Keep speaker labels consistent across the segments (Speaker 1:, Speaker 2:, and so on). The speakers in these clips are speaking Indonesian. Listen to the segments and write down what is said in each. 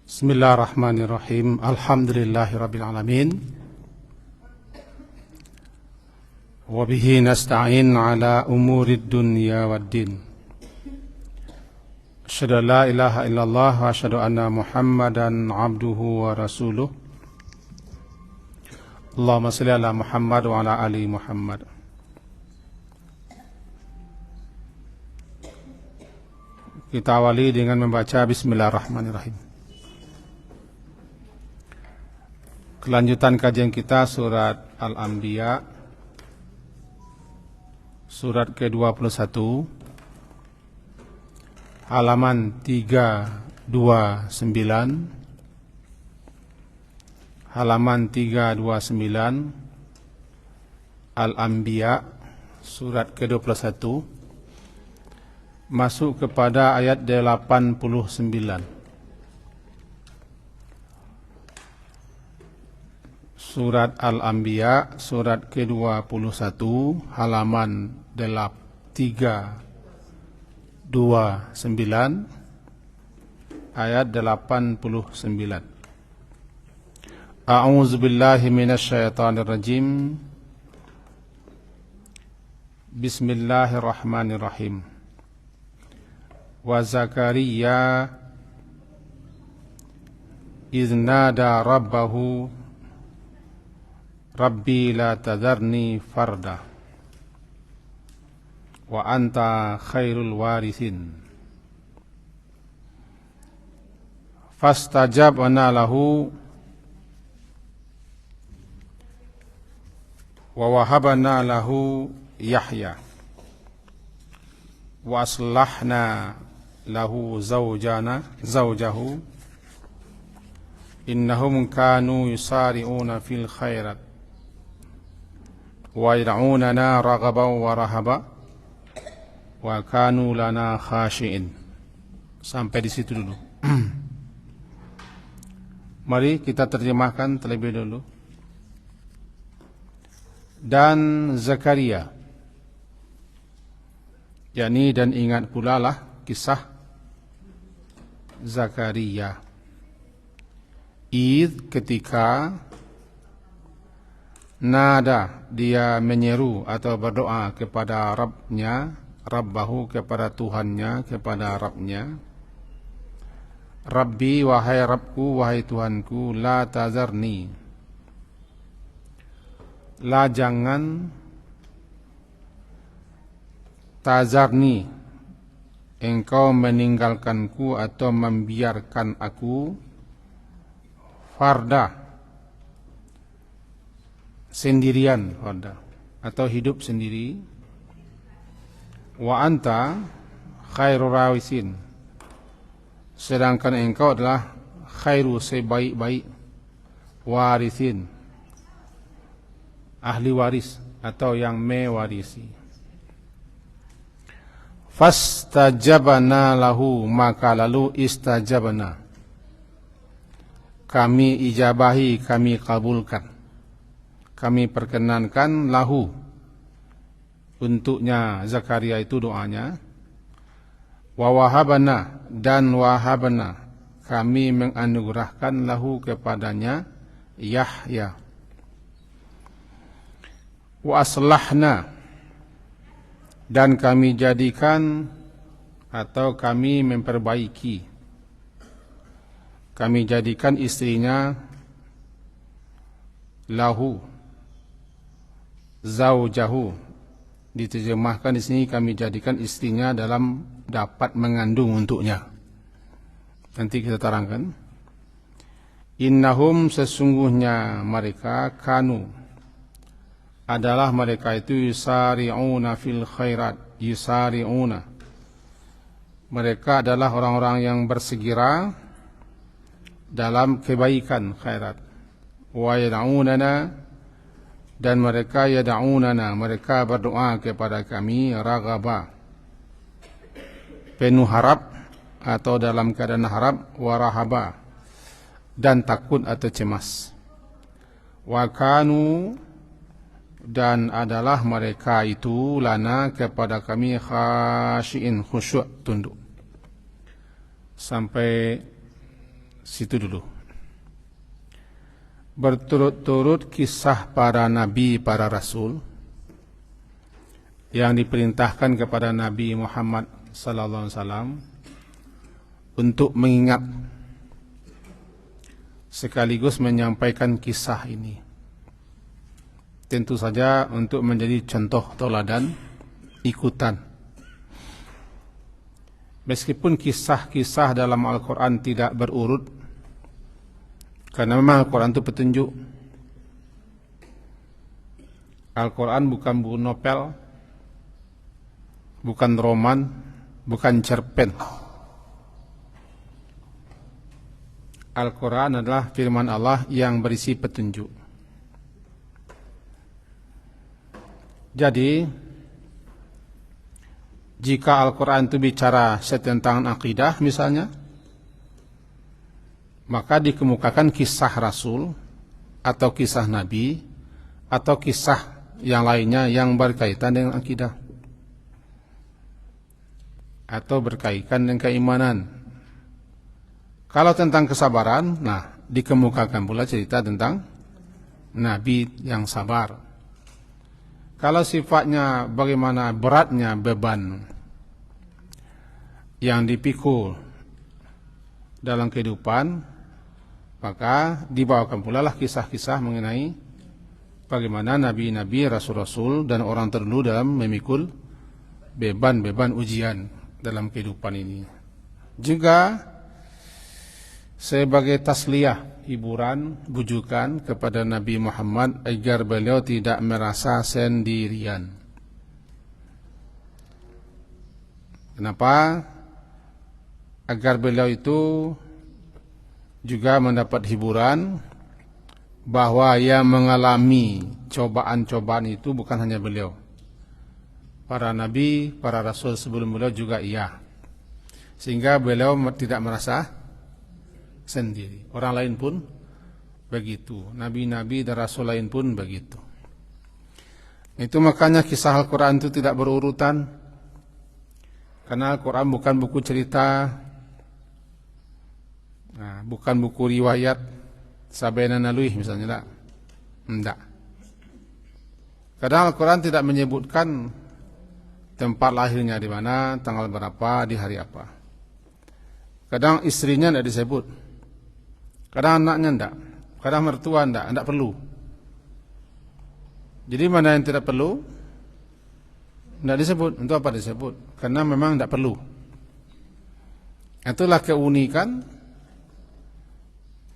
Speaker 1: Bismillahirrahmanirrahim. Alhamdulillahirabbil alamin. Wa bihi nasta'in ala umurid dunya waddin. Asyhadu an la ilaha illallah wa asyhadu anna Muhammadan abduhu wa rasuluh. Allahumma shalli ala Muhammad wa ala ali Muhammad. Kita awali dengan membaca Bismillahirrahmanirrahim. Kelanjutan kajian kita surat Al-Anbiya, surat ke-21, halaman 329, halaman 329, Al-Anbiya, surat ke-21, masuk kepada ayat 89. Surat Al-Anbiya, surat ke-21, halaman 329, ayat 89. A'udzu billahi minasyaitonir rajim. Bismillahirrahmanirrahim. Wa Zakariya idz nada rabbahu Rabbi la tadharni farda wa anta khairul warithin. Fastajabna lahu wa wahabna lahu Yahya wa aslahna lahu zawjahu innahum kanu yusari'una fil khairat wa yad'unana raghaban wa rahaba wa kanu lana khashi'in. Sampai di situ dulu. Mari kita terjemahkan terlebih dulu. Dan Zakaria, yakni dan ingat pula lah kisah Zakaria. Ketika nada dia menyeru atau berdoa kepada Rabbnya, Rabbahu kepada Tuhannya, kepada Rabbnya. Rabbi, wahai Rabbku, wahai Tuhanku, la tazarni, la jangan, tazarni engkau meninggalkanku atau membiarkan aku, farda sendirian, farda atau hidup sendiri, wa anta khairu rawisin, sedangkan engkau adalah khairu sebaik-baik warithin, ahli waris atau yang mewarisi. Fastajabna lahu, maka lalu istajabna, kami ijabahi, kami kabulkan, kami perkenankan lahu, untuknya Zakaria itu doanya. Wa wahabana, dan wahabana, kami menganugerahkan lahu kepadanya Yahya. Wa aslahna, dan kami jadikan atau kami memperbaiki, kami jadikan istrinya lahu, zaujahu, diterjemahkan di sini kami jadikan istrinya dalam dapat mengandung untuknya. Nanti kita terangkan. Innahum, sesungguhnya mereka, kanu adalah mereka itu, yusari'una fil khairat, yusari'una, mereka adalah orang-orang yang bersegera dalam kebaikan, khairat. Wa yad'unana, dan mereka yad'unana, mereka berdoa kepada kami, raghaba, penuh harap atau dalam keadaan harap, wa rahaba, dan takut atau cemas. Wa kanu, dan adalah mereka itu, lana kepada kami, khashi'in, khusyuk, tunduk. Sampai situ dulu. Berturut-turut kisah para nabi, para rasul yang diperintahkan kepada Nabi Muhammad sallallahu alaihi wasallam untuk mengingat sekaligus menyampaikan kisah ini. Tentu saja untuk menjadi contoh teladan ikutan. Meskipun kisah-kisah dalam Al-Quran tidak berurut, karena memang Al-Quran itu petunjuk. Al-Quran bukan buku novel, bukan roman, bukan cerpen. Al-Quran adalah firman Allah yang berisi petunjuk. Jadi, jika Al-Quran itu bicara tentang akidah misalnya, maka dikemukakan kisah Rasul atau kisah Nabi atau kisah yang lainnya yang berkaitan dengan akidah atau berkaitan dengan keimanan. Kalau tentang kesabaran, nah dikemukakan pula cerita tentang Nabi yang sabar. Kalau sifatnya bagaimana beratnya beban yang dipikul dalam kehidupan, maka dibawakan pula lah kisah-kisah mengenai bagaimana nabi-nabi, rasul-rasul dan orang terdahulu dalam memikul beban-beban ujian dalam kehidupan ini. Juga sebagai tasliyah, hiburan, bujukan kepada Nabi Muhammad agar beliau tidak merasa sendirian. Kenapa? Agar beliau itu juga mendapat hiburan bahwa yang mengalami cobaan-cobaan itu bukan hanya beliau. Para nabi, para rasul sebelum beliau juga iya. Sehingga beliau tidak merasa sendiri. Orang lain pun begitu. Nabi-nabi dan rasul lain pun begitu. Itu makanya kisah Al-Quran itu tidak berurutan. Karena Al-Quran bukan buku cerita, bukan buku riwayat Sabena Naluih misalnya. Tidak. Kadang Al-Quran tidak menyebutkan tempat lahirnya di mana, tanggal berapa, di hari apa. Kadang istrinya tidak disebut. Kadang anaknya tidak, kadang mertua tidak perlu. Jadi mana yang tidak perlu, tidak disebut. Untuk apa disebut? Karena memang tidak perlu. Itulah keunikan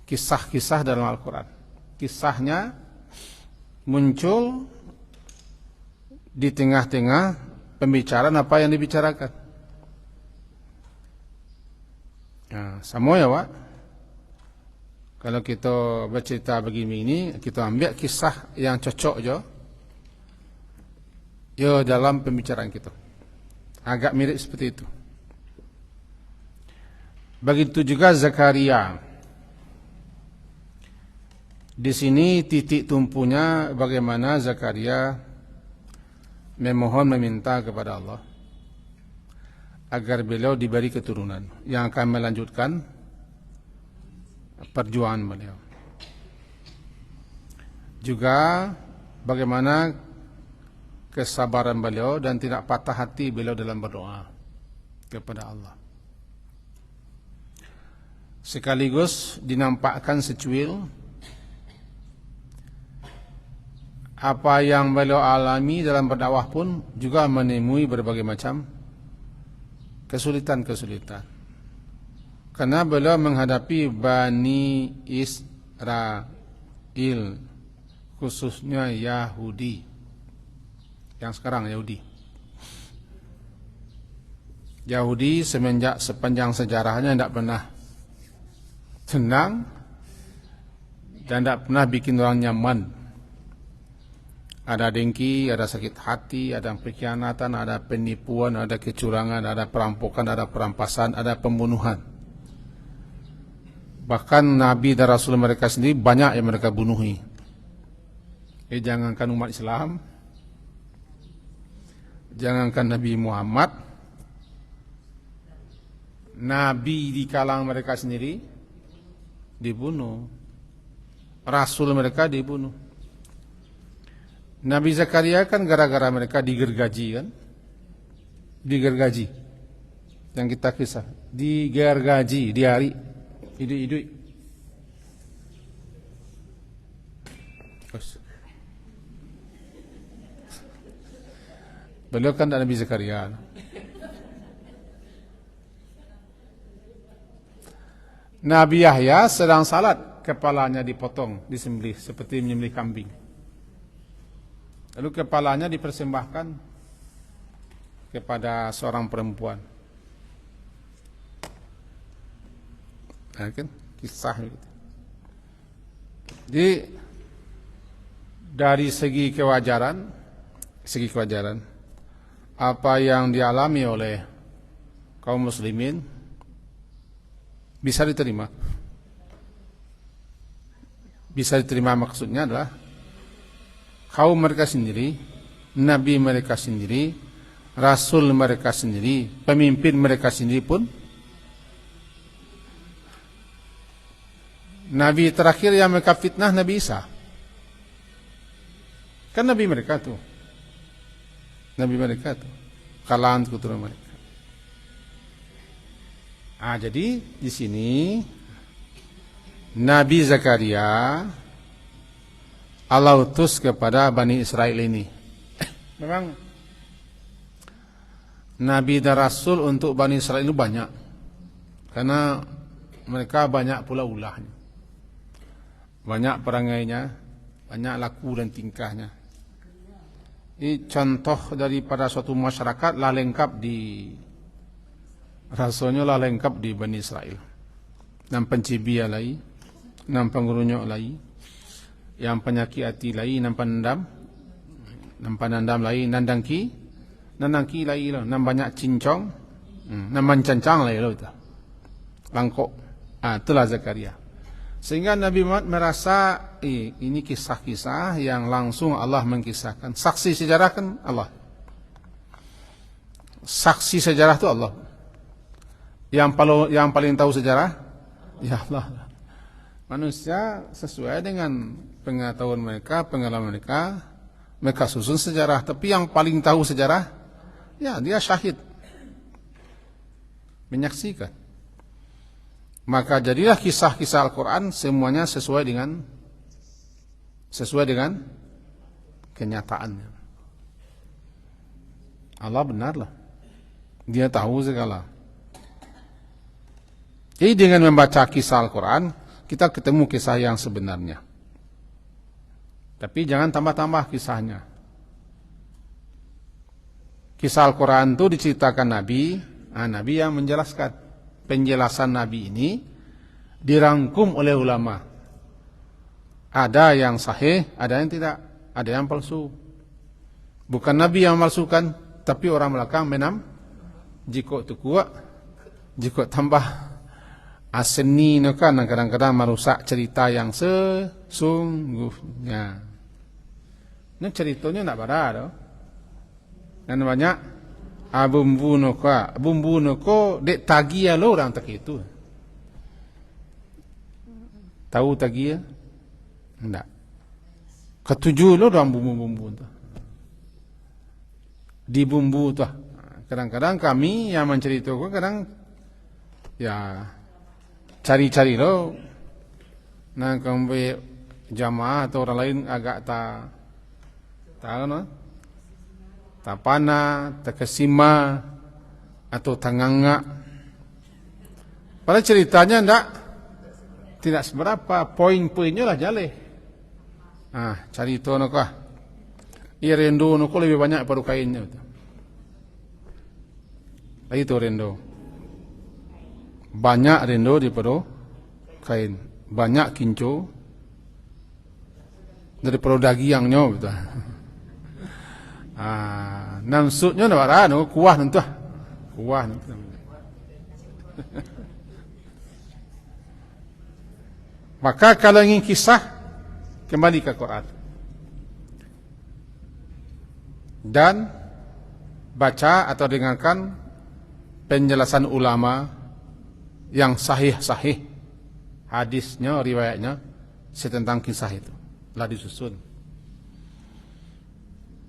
Speaker 1: kisah-kisah dalam Al-Quran. Kisahnya muncul di tengah-tengah pembicaraan apa yang dibicarakan. Nah, sama ya Pak. Kalau kita bercerita begini ini, kita ambil kisah yang cocok yo dalam pembicaraan kita. Agak mirip seperti itu. Begitu juga Zakaria. Di sini titik tumpunya bagaimana Zakaria meminta kepada Allah agar beliau diberi keturunan yang akan melanjutkan perjuangan beliau. Juga bagaimana kesabaran beliau dan tidak patah hati beliau dalam berdoa kepada Allah. Sekaligus dinampakkan secuil apa yang beliau alami dalam berdakwah pun juga menemui berbagai macam kesulitan-kesulitan. Karena beliau menghadapi Bani Israel, khususnya Yahudi, yang sekarang Yahudi sepanjang sejarahnya tidak pernah tenang dan tidak pernah bikin orang nyaman. Ada dengki, ada sakit hati, ada pengkhianatan, ada penipuan, ada kecurangan, ada perampokan, ada perampasan, ada pembunuhan. Bahkan Nabi dan Rasul mereka sendiri banyak yang mereka bunuhi. Jangankan umat Islam, jangankan Nabi Muhammad, Nabi di kalangan mereka sendiri dibunuh. Rasul mereka dibunuh. Nabi Zakaria kan gara-gara mereka digergaji kan? Digergaji. Yang kita kisah, digergaji, diari, idui-idui. Beliau kan Nabi Zakaria. Nabi Yahya sedang salat, kepalanya dipotong, disembelih seperti menyembelih kambing. Lalu kepalanya dipersembahkan kepada seorang perempuan. Nah, kan kisah gitu. Jadi dari segi kewajaran, apa yang dialami oleh kaum muslimin bisa diterima. Bisa diterima maksudnya adalah kaum mereka sendiri, nabi mereka sendiri, rasul mereka sendiri, pemimpin mereka sendiri pun, nabi terakhir yang mereka fitnah Nabi Isa. Kan nabi mereka tuh. Nabi mereka tuh. Kalangan keturunan mereka. Jadi di sini Nabi Zakaria Allah utus kepada Bani Israel ini. Memang Nabi dan Rasul untuk Bani Israel itu banyak. Karena mereka banyak pula ulahnya. Banyak perangainya, banyak laku dan tingkahnya. Ini contoh daripada suatu masyarakat lah lengkap di rasanya lah lengkap di Bani Israel. Nam pencibia lai, nam pengurunyok lai, yang penyakit hati lai, nam pandam lai, nandangki lai lo, nam banyak cincong, nam mencancang lai lo itu, langkok. Itulah Zakaria. Sehingga Nabi Muhammad merasa ini kisah-kisah yang langsung Allah mengkisahkan. Saksi sejarah kan Allah. Saksi sejarah itu Allah. Yang paling tahu sejarah ya Allah. Manusia sesuai dengan pengetahuan mereka, pengalaman mereka susun sejarah. Tapi yang paling tahu sejarah ya dia syahid, menyaksikan. Maka jadilah kisah-kisah Al-Quran semuanya sesuai dengan kenyataannya. Allah benarlah, dia tahu segala. Jadi dengan membaca kisah Al-Quran kita ketemu kisah yang sebenarnya. Tapi jangan tambah-tambah kisahnya. Kisah Al-Quran itu diceritakan Nabi, Nabi yang menjelaskan. Penjelasan Nabi ini dirangkum oleh ulama. Ada yang sahih, ada yang tidak, ada yang palsu. Bukan Nabi yang memalsukan, tapi orang belakang menam. Jika itu kuat, jika tambah aseni kan kadang-kadang merusak cerita yang sesungguhnya. Ini ceritanya nak pada dan banyak bumbu noko dek tagia lo orang tak itu. Tahu tagia? Enggak. Ketujuh lo dalam bumbu-bumbu tu. Di bumbu tu. Kadang-kadang kami yang menceritakan kadang ya cari-cari lo. Nah kami jamaah atau orang lain agak tahu no. Tapana, takasima, atau tanganga. Pada ceritanya tidak seberapa, poin-poinnya lah jale. Cari itu nukah. Rendo nukah lebih banyak pada kainnya. Itu rendo. Banyak rendo daripada kain. Banyak kinco daripada dagingnya betul. Namsudnya nak kuah nanti kuah nanti. Maka kalau ingin kisah kembali ke Quran dan baca atau dengarkan penjelasan ulama yang sahih-sahih hadisnya, riwayatnya tentang kisah itu telah disusun.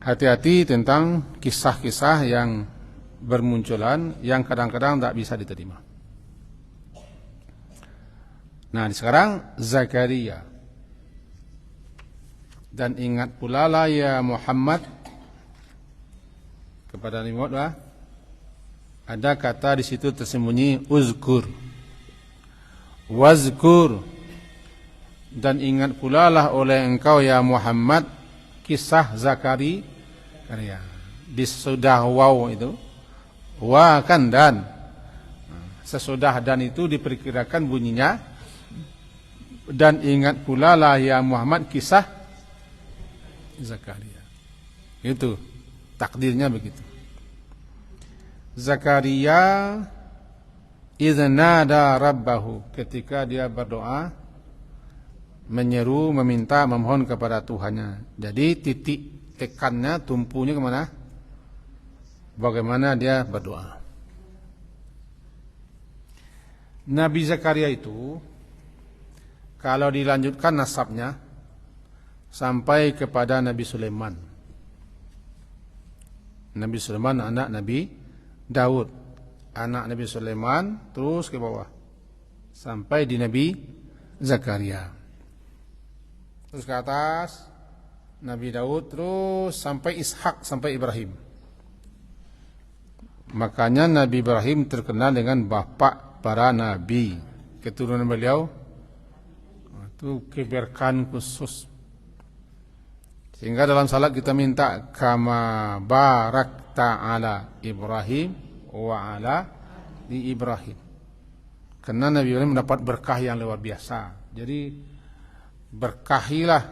Speaker 1: Hati-hati tentang kisah-kisah yang bermunculan yang kadang-kadang tak bisa diterima. Nah, sekarang Zakaria. Dan ingat pula lah ya Muhammad, kepada Nabi Muhammad ada kata di situ tersembunyi uzkur, wazkur, dan ingat pula lah oleh engkau ya Muhammad kisah Zakaria. Di sesudah waw itu wa kan dan, sesudah dan itu diperkirakan bunyinya, dan ingat pula lah ya Muhammad kisah Zakaria. Itu takdirnya begitu. Zakaria idznada rabbahu, ketika dia berdoa, menyeru, meminta, memohon kepada Tuhannya. Jadi titik tekannya, tumpunya kemana? Bagaimana dia berdoa. Nabi Zakaria itu kalau dilanjutkan nasabnya sampai kepada Nabi Sulaiman. Nabi Sulaiman anak Nabi Daud, anak Nabi Sulaiman, terus ke bawah sampai di Nabi Zakaria, terus ke atas Nabi Daud, terus sampai Ishak, sampai Ibrahim. Makanya Nabi Ibrahim terkenal dengan bapak para nabi. Keturunan beliau itu keberkahan khusus. Sehingga dalam salat kita minta kama barakta ala Ibrahim wa ala di Ibrahim. Karena Nabi Ibrahim mendapat berkah yang luar biasa. Jadi berkahilah,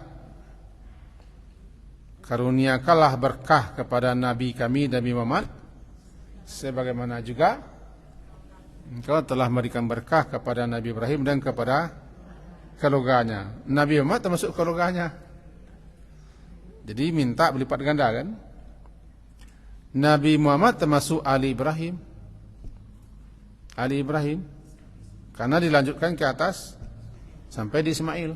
Speaker 1: karuniakanlah berkah kepada Nabi kami Nabi Muhammad, sebagaimana juga engkau telah memberikan berkah kepada Nabi Ibrahim dan kepada keluarganya. Nabi Muhammad termasuk keluarganya. Jadi minta berlipat ganda kan. Nabi Muhammad termasuk Ali Ibrahim. Ali Ibrahim. Karena dilanjutkan ke atas sampai di Ismail.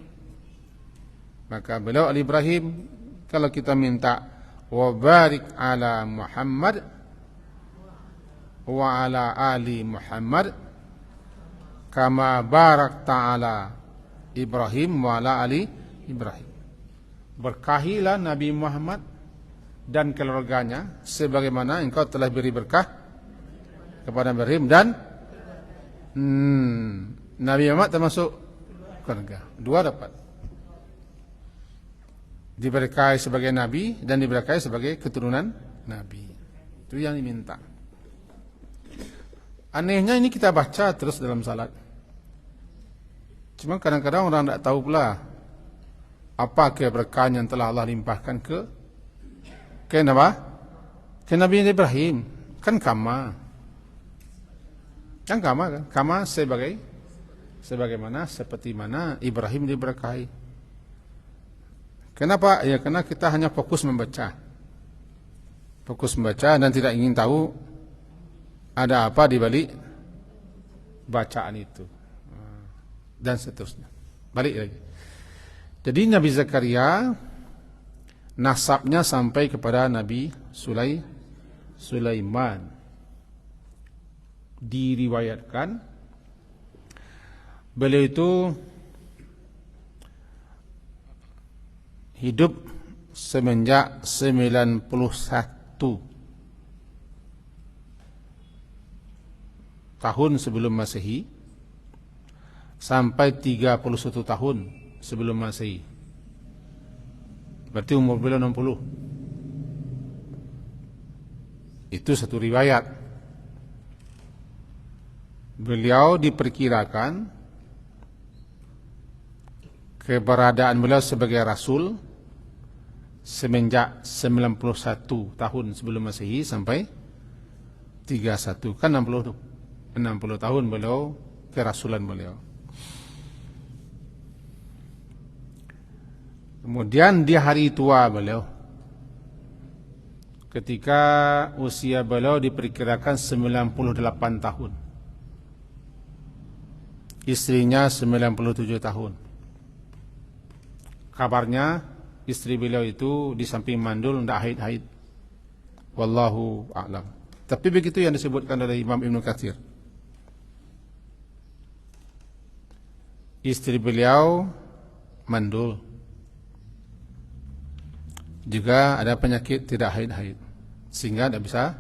Speaker 1: Maka beliau Ali Ibrahim. Kalau kita minta wa barik ala Muhammad wa ala ali Muhammad kama barak ta'ala Ibrahim wa ala ali Ibrahim. Berkahilah Nabi Muhammad dan keluarganya sebagaimana engkau telah beri berkah kepada Ibrahim dan Nabi Muhammad termasuk keluarga. Dua dapat, diberkahi sebagai Nabi dan diberkahi sebagai keturunan Nabi. Itu yang diminta. Anehnya ini kita baca terus dalam salat. Cuma kadang-kadang orang tidak tahu pula apa keberkahan yang telah Allah limpahkan ke apa? Ke Nabi Ibrahim. Kan kama. Kan kama kan? Kama sebagaimana seperti mana Ibrahim diberkahi. Kenapa? Ya karena kita hanya fokus membaca. Fokus membaca dan tidak ingin tahu ada apa di balik bacaan itu dan seterusnya. Balik lagi. Jadi Nabi Zakaria nasabnya sampai kepada Nabi Sulaiman. Diriwayatkan beliau itu hidup semenjak 91 tahun sebelum Masehi sampai 31 tahun sebelum Masehi. Berarti umur beliau 60. Itu satu riwayat. Beliau diperkirakan keberadaan beliau sebagai Rasul semenjak 91 tahun sebelum Masehi sampai 31. Kan 60 tuh. 60 tahun beliau kerasulan beliau. Kemudian di hari tua beliau, ketika usia beliau diperkirakan 98 tahun. istrinya 97 tahun. Kabarnya istri beliau itu di samping mandul tidak haid-haid. Wallahu a'lam. Tapi begitu yang disebutkan oleh Imam Ibn Katsir. Istri beliau mandul. Juga ada penyakit tidak haid-haid, sehingga tidak bisa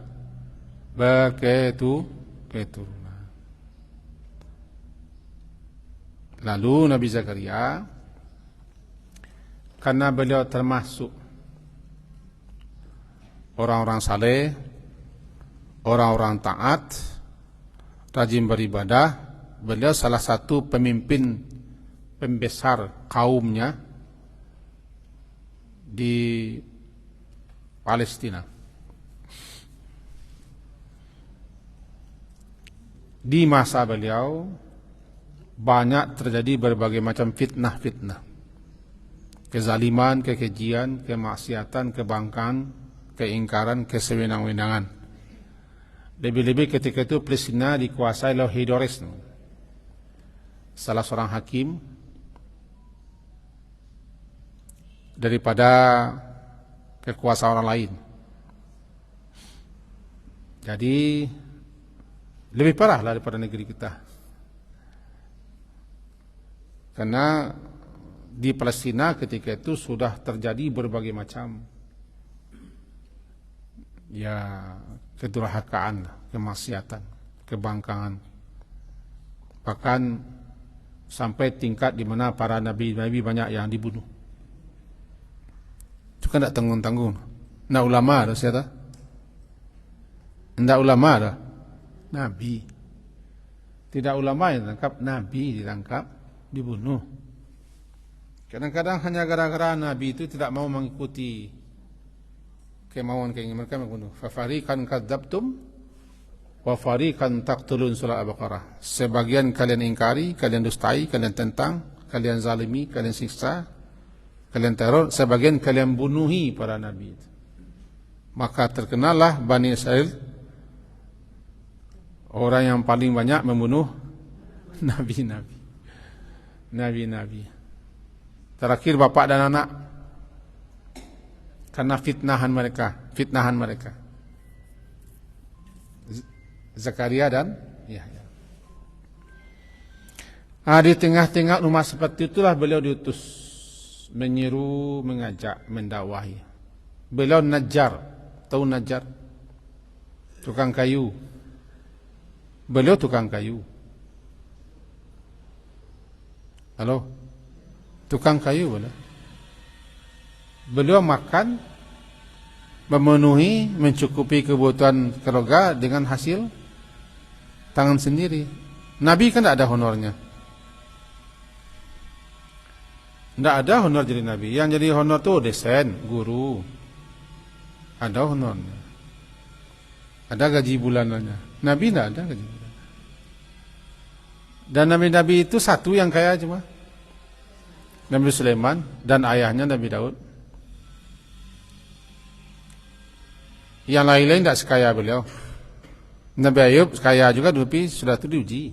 Speaker 1: berketurunan. Lalu Nabi Zakaria, karena beliau termasuk orang-orang saleh, orang-orang taat, rajin beribadah, beliau salah satu pemimpin pembesar kaumnya di Palestina. Di masa beliau banyak terjadi berbagai macam fitnah-fitnah, kezaliman, kekejian, kemaksiatan, kebangkang, keingkaran, kesewenang-wenangan. Lebih-lebih ketika itu Palestina dikuasai oleh Herodes, salah seorang hakim daripada kekuasaan orang lain. Jadi lebih parah lah daripada negeri kita. Karena di Palestina ketika itu sudah terjadi berbagai macam kedurhakaan, kemaksiatan, kebangkangan. Bahkan sampai tingkat di mana para nabi-nabi banyak yang dibunuh. Itu kan tidak tanggung-tanggung. Nah ulama ada siapa? Tidak ulama ada, nabi. Tidak ulama yang ditangkap, nabi ditangkap, dibunuh. Kadang-kadang hanya gara-gara nabi itu tidak mau mengikuti kemauan keinginan mereka, membunuh. Fafariqan kadzabtum wa fariqan taqtulun, surah Al-Baqarah. Sebagian kalian ingkari, kalian dustai, kalian tentang, kalian zalimi, kalian siksa, kalian teror, sebagian kalian bunuhi para nabi. Maka terkenallah Bani Israel orang yang paling banyak membunuh nabi-nabi. Nabi-nabi. Terakhir bapak dan anak, karena fitnahan mereka. Zakaria dan Yahya. Di tengah-tengah rumah seperti itulah beliau diutus menyeru, mengajak, mendakwahi. Beliau Najjar, tahu Najjar? Tukang kayu. Beliau tukang kayu. Halo? Tukang kayu beliau. Beliau makan, memenuhi, mencukupi kebutuhan keluarga dengan hasil tangan sendiri. Nabi kan tidak ada honornya. Tidak ada honor jadi nabi. Yang jadi honor itu dosen, guru. Ada honornya. Ada gaji bulanannya. Nabi tidak ada gaji bulanan. Dan nabi-nabi itu satu yang kaya cuma Nabi Sulaiman dan ayahnya Nabi Daud. Yang lain-lain tidak sekaya beliau. Nabi Ayub kaya juga, tapi sudah itu diuji.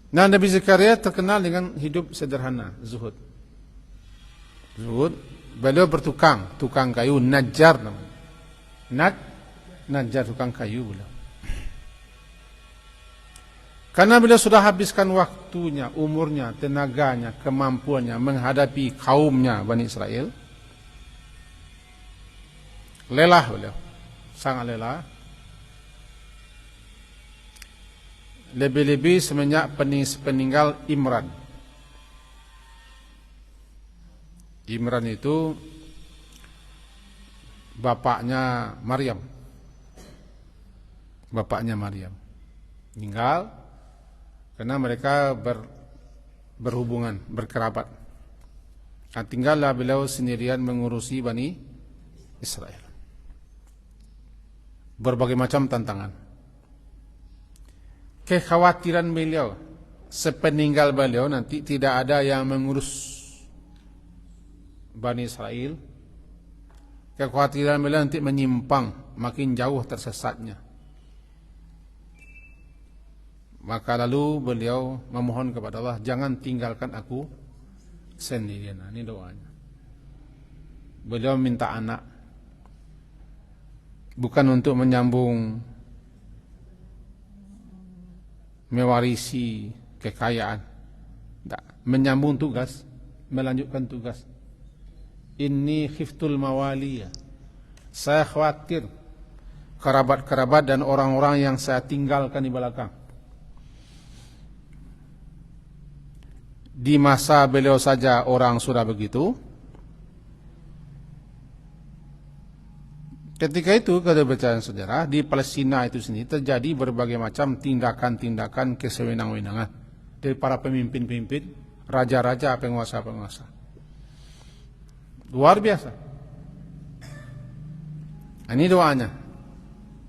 Speaker 1: Nah, Nabi Zakaria terkenal dengan hidup sederhana, zuhud. Zuhud, beliau bertukang, tukang kayu, Najjar namanya. Najjar, tukang kayu beliau. Karena beliau sudah habiskan waktunya, umurnya, tenaganya, kemampuannya menghadapi kaumnya Bani Israel. Lelah beliau, sangat lelah. Lebih-lebih semenjak peninggal Imran. Imran itu bapaknya Maryam. Bapaknya Maryam meninggal karena mereka berhubungan, berkerabat. Tinggallah beliau sendirian mengurusi Bani Israel. Berbagai macam tantangan. Kekhawatiran beliau sepeninggal beliau nanti tidak ada yang mengurus Bani Israel. Kekhawatiran beliau nanti menyimpang, makin jauh tersesatnya. Maka lalu beliau memohon kepada Allah, jangan tinggalkan aku sendirian. Ini doanya. Beliau minta anak, bukan untuk menyambung mewarisi kekayaan, tidak, menyambung tugas, melanjutkan tugas. Inni khiftul mawaliya, saya khawatir kerabat-kerabat dan orang-orang yang saya tinggalkan di belakang. Di masa beliau saja orang sudah begitu. Ketika itu, kata bacaan sejarah, di Palestina itu sendiri terjadi berbagai macam tindakan-tindakan kesewenang-wenangan dari para pemimpin-pemimpin, raja-raja, penguasa-penguasa. Luar biasa. Ini doanya.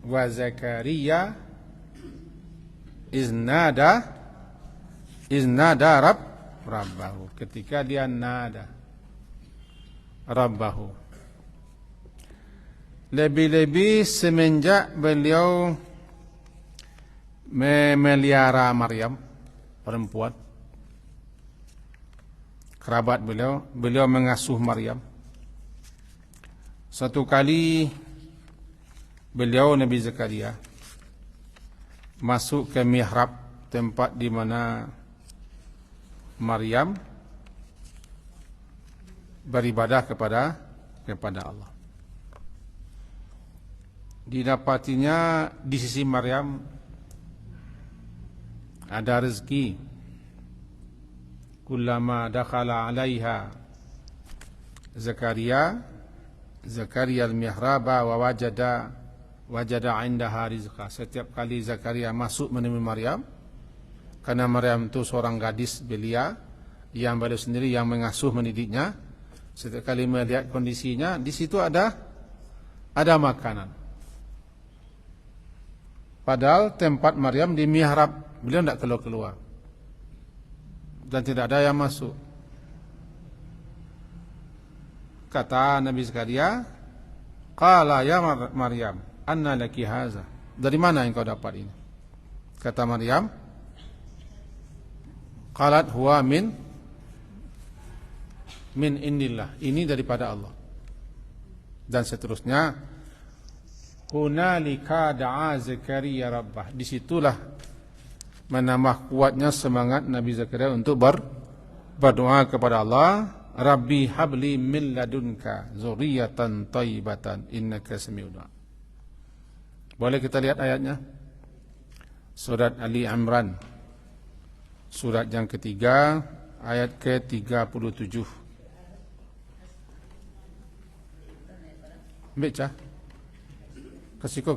Speaker 1: Wa Zakaria iznada Rabbahu, ketika dia nada Rabbahu. Lebih-lebih semenjak beliau memelihara Maryam, perempuan kerabat beliau mengasuh Maryam. Satu kali beliau Nabi Zakaria masuk ke mihrab, tempat di mana Maryam beribadah kepada Allah. Didapatinya di sisi Maryam ada rezeki. Kullama dakhala 'alaiha Zakaria al-mihraba wa wajada 'indaha rizqa. Setiap kali Zakaria masuk menemui Maryam, karena Maryam itu seorang gadis belia yang beliau sendiri yang mengasuh mendidiknya, setiap kali melihat kondisinya, di situ ada makanan. Padahal tempat Maryam di mihrab, beliau tidak keluar dan tidak ada yang masuk. Kata Nabi Zakaria, qala ya Maryam, anna laki haza, dari mana engkau dapat ini? Kata Maryam, qalat huwa min indillah, ini daripada Allah. Dan seterusnya, hunalika da'a Zakaria rabbah, disitulah menambah kuatnya semangat Nabi Zakaria untuk berdoa kepada Allah, Rabbi habli min ladunka zurriyatan thayyibatan innaka sami'ud du'a. Boleh kita lihat ayatnya? Surat Ali Imran, surat yang ketiga, ayat ke-37. Baca. Kesiko.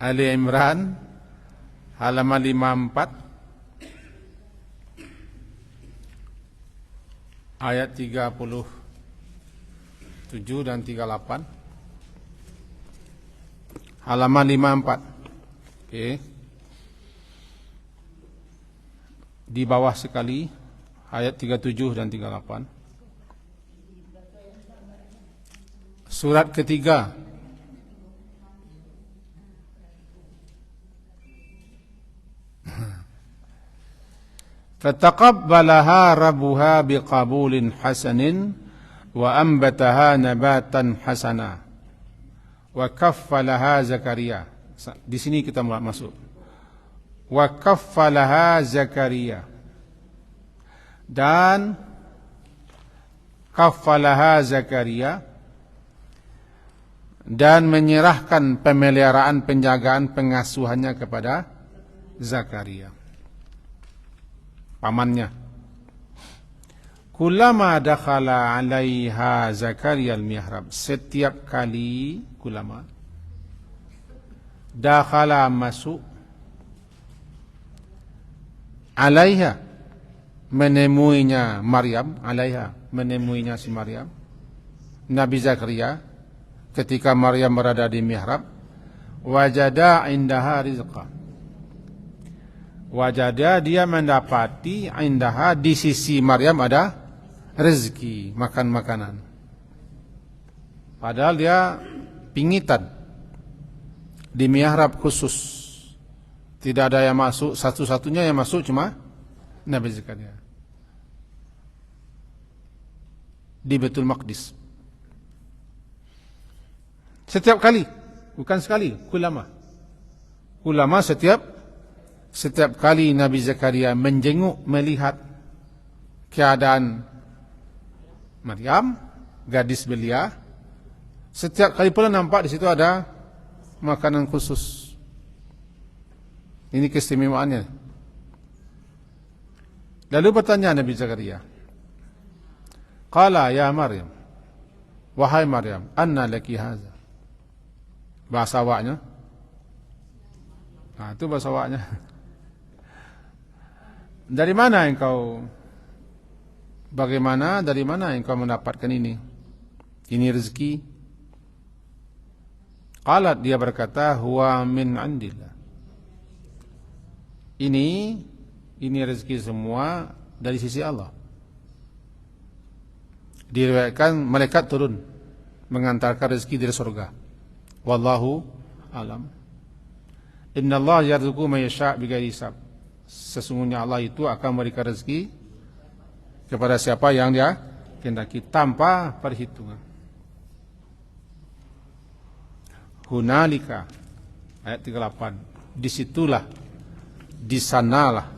Speaker 1: Ali Imran halaman 54 ayat 37 dan 38. Halaman 54. Oke. Di bawah sekali ayat 37 dan 38. Surat ketiga. Fataqabbalaha rabbuha biqabulin hasanin wa ambataha nabatan hasana wa kaffalaha Zakaria. Di sini kita mulai masuk. Wa kaffalaha Zakaria, dan kaffalaha Zakaria, dan menyerahkan pemeliharaan, penjagaan, pengasuhannya kepada Zakaria, pamannya. Kullama dakhala 'alaiha Zakaria al-mihrab, setiap kali kullama dakhala masuk, 'alaiha menemuinya Maryam, 'alaiha menemuinya si Maryam, Nabi Zakaria, ketika Maryam berada di mihrab, wajada 'indaha rizqa, wajada dia mendapati, 'indaha di sisi Maryam ada rezeki, makan makanan. Padahal dia pingitan di mihrab khusus. Tidak ada yang masuk, satu-satunya yang masuk cuma Nabi Zakaria di Baitul Maqdis. Setiap kali, bukan sekali, ulama setiap kali Nabi Zakaria menjenguk melihat keadaan Maryam, gadis belia, setiap kali pula nampak di situ ada makanan khusus. Ini keistimewaannya. Lalu bertanya Nabi Zakaria, qala ya Maryam, wahai Maryam, anna laki hadza. Bahasa awaknya. Nah, itu bahasa awaknya. Dari mana engkau mendapatkan ini? Ini rezeki. Qalat, dia berkata, huwa min indillah. Ini rezeki semua dari sisi Allah. Diriwayatkan malaikat turun mengantarkan rezeki dari surga. Wallahu alam. Innallaha yarzuqu man yasha' bighairi hisab. Sesungguhnya Allah itu akan memberikan rezeki kepada siapa yang dia kehendaki tanpa perhitungan. Hunalika ayat 38. Disitulah, di sanalah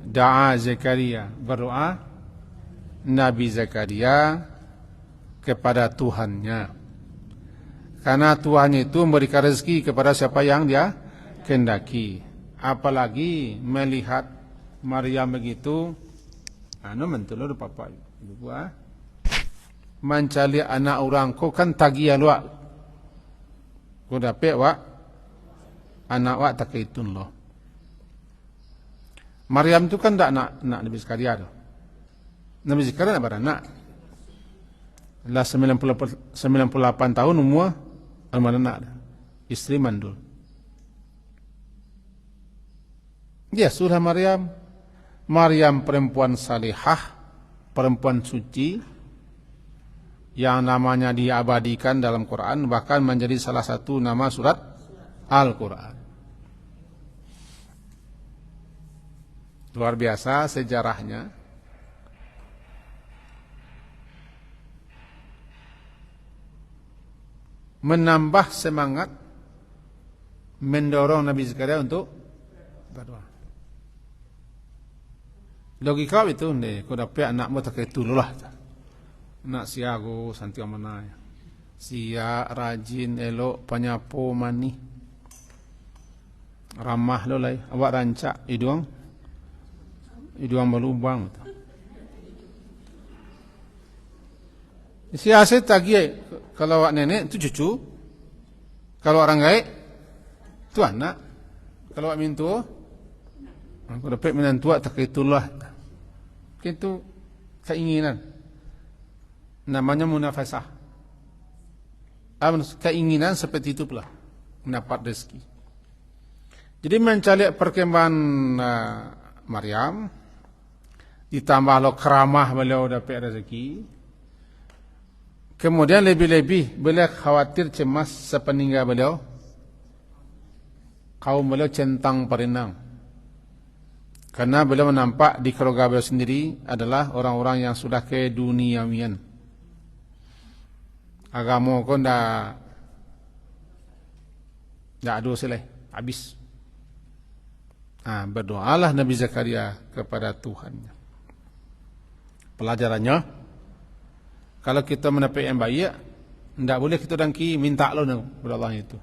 Speaker 1: da'a Zakaria, berdoa Nabi Zakaria kepada Tuhannya. Karena Tuhannya itu memberikan rezeki kepada siapa yang dia kehendaki. Apalagi melihat Maryam begitu, mentulur papa ibu mencari anak orang ko kan tagian wak. Ko dapat wak anak wak takaitun loh. Maryam itu kan tak nak Nabi Zakaria tu. Nabi Zakaria nak beranak. Lah 98 tahun umur almananak, istri mandul. Dia surah Maryam perempuan salihah, perempuan suci yang namanya diabadikan dalam Quran, bahkan menjadi salah satu nama surat Al-Quran. Luar biasa sejarahnya. Menambah semangat, mendorong Nabi Zakaria untuk berdoa. Logika itu nih, kau dapat anakmu tak ketululah. Nak siago santi amanah. Sia rajin elok penyapu mani. Ramah lo lai, awak rancak hidung berlubang. Siasat tagi kalau awak nenek itu cucu, kalau orang gaib itu anak, kalau awak mintu, aku dapat menantu tak itulah, itu keinginan, namanya munafasah, keinginan seperti itu pula mendapat rezeki. Jadi mencari perkembangan Maryam, ditambah lo keramah beliau dapat rezeki. Kemudian lebih-lebih beliau khawatir cemas sepeninggal beliau, kaum beliau centang perenang. Karena beliau menampak di keluarga beliau sendiri adalah orang-orang yang sudah keduniawian. Agama kau dah ada selesai, habis. Berdoalah Nabi Zakaria kepada Tuhannya. Pelajarannya, kalau kita mendapat yang baik, tidak boleh kita dangki minta lo kepada Allah itu.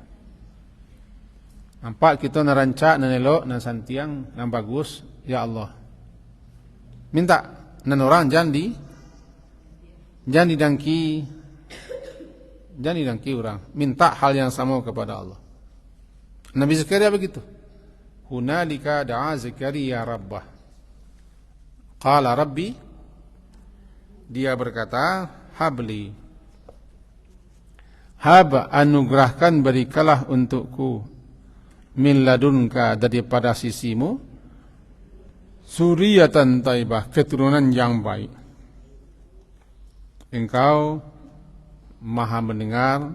Speaker 1: Nampak kita narancak, nanelok, nan santiang, nan bagus, ya Allah. Minta, nan orang jangan didangki orang. Minta hal yang sama kepada Allah. Nabi Zakaria begitu. Hunalika da'a Zakaria Rabbah. Qala Rabbi, dia berkata, habli, anugerahkan, berikanlah untukku, min ladunka, daripada sisimu, suriyatan taibah, keturunan yang baik. Engkau Maha mendengar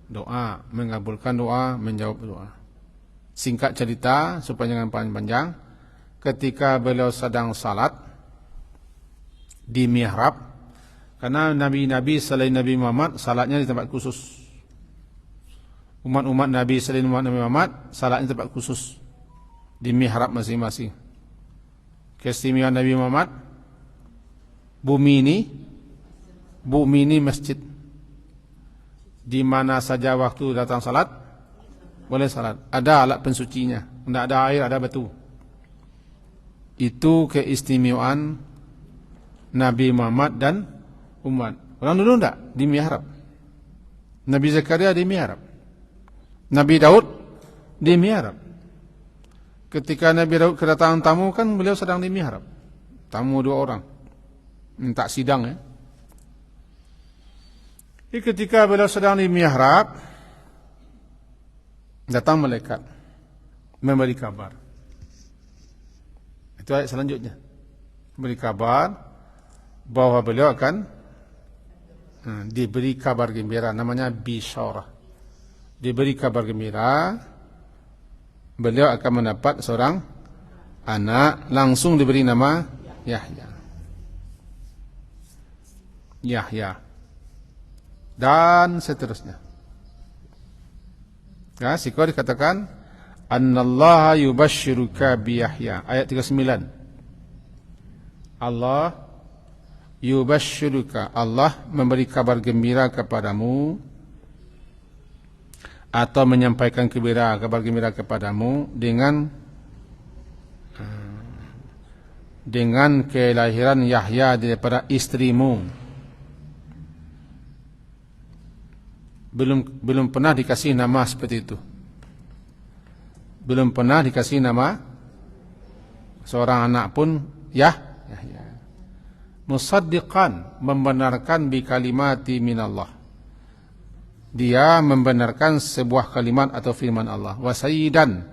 Speaker 1: doa, mengabulkan doa, menjawab doa. Singkat cerita supaya jangan panjang-panjang, ketika beliau sedang salat di mihrab, karena nabi-nabi selain Nabi Muhammad salatnya di tempat khusus. Umat-umat Nabi selain umat Nabi Muhammad salatnya di tempat khusus di mihrab masing-masing. Keistimewaan Nabi Muhammad, bumi ini masjid. Di mana saja waktu datang salat boleh salat. Ada alat pensucinya, tidak ada air, ada batu. Itu keistimewaan Nabi Muhammad dan umat. Orang dulu tidak di mihrab. Nabi Zakaria di mihrab. Nabi Daud di mihrab. Ketika Nabi Daud kedatangan tamu, kan beliau sedang di mihrab. Tamu 2 orang minta sidang ya. Jadi ketika beliau sedang di mihrab, datang malaikat memberi kabar. Itu ayat selanjutnya. Memberi kabar bahwa beliau akan diberi kabar gembira, namanya bisyarah. Diberi kabar gembira, beliau akan mendapat seorang anak, langsung diberi nama Yahya. Yahya. Dan seterusnya. Ya, siko dikatakan annallaha yubashshiruka bi Yahya, ayat 39. Allah yubashshiruka, Allah memberi kabar gembira kepadamu atau menyampaikan kabar gembira kepadamu dengan kelahiran Yahya daripada istrimu. Belum pernah dikasih nama seperti itu. Belum pernah dikasih nama seorang anak pun Yahya. Musaddiqan, membenarkan bi kalimati minallah. Dia membenarkan sebuah kalimat atau firman Allah. Wa sayyidan,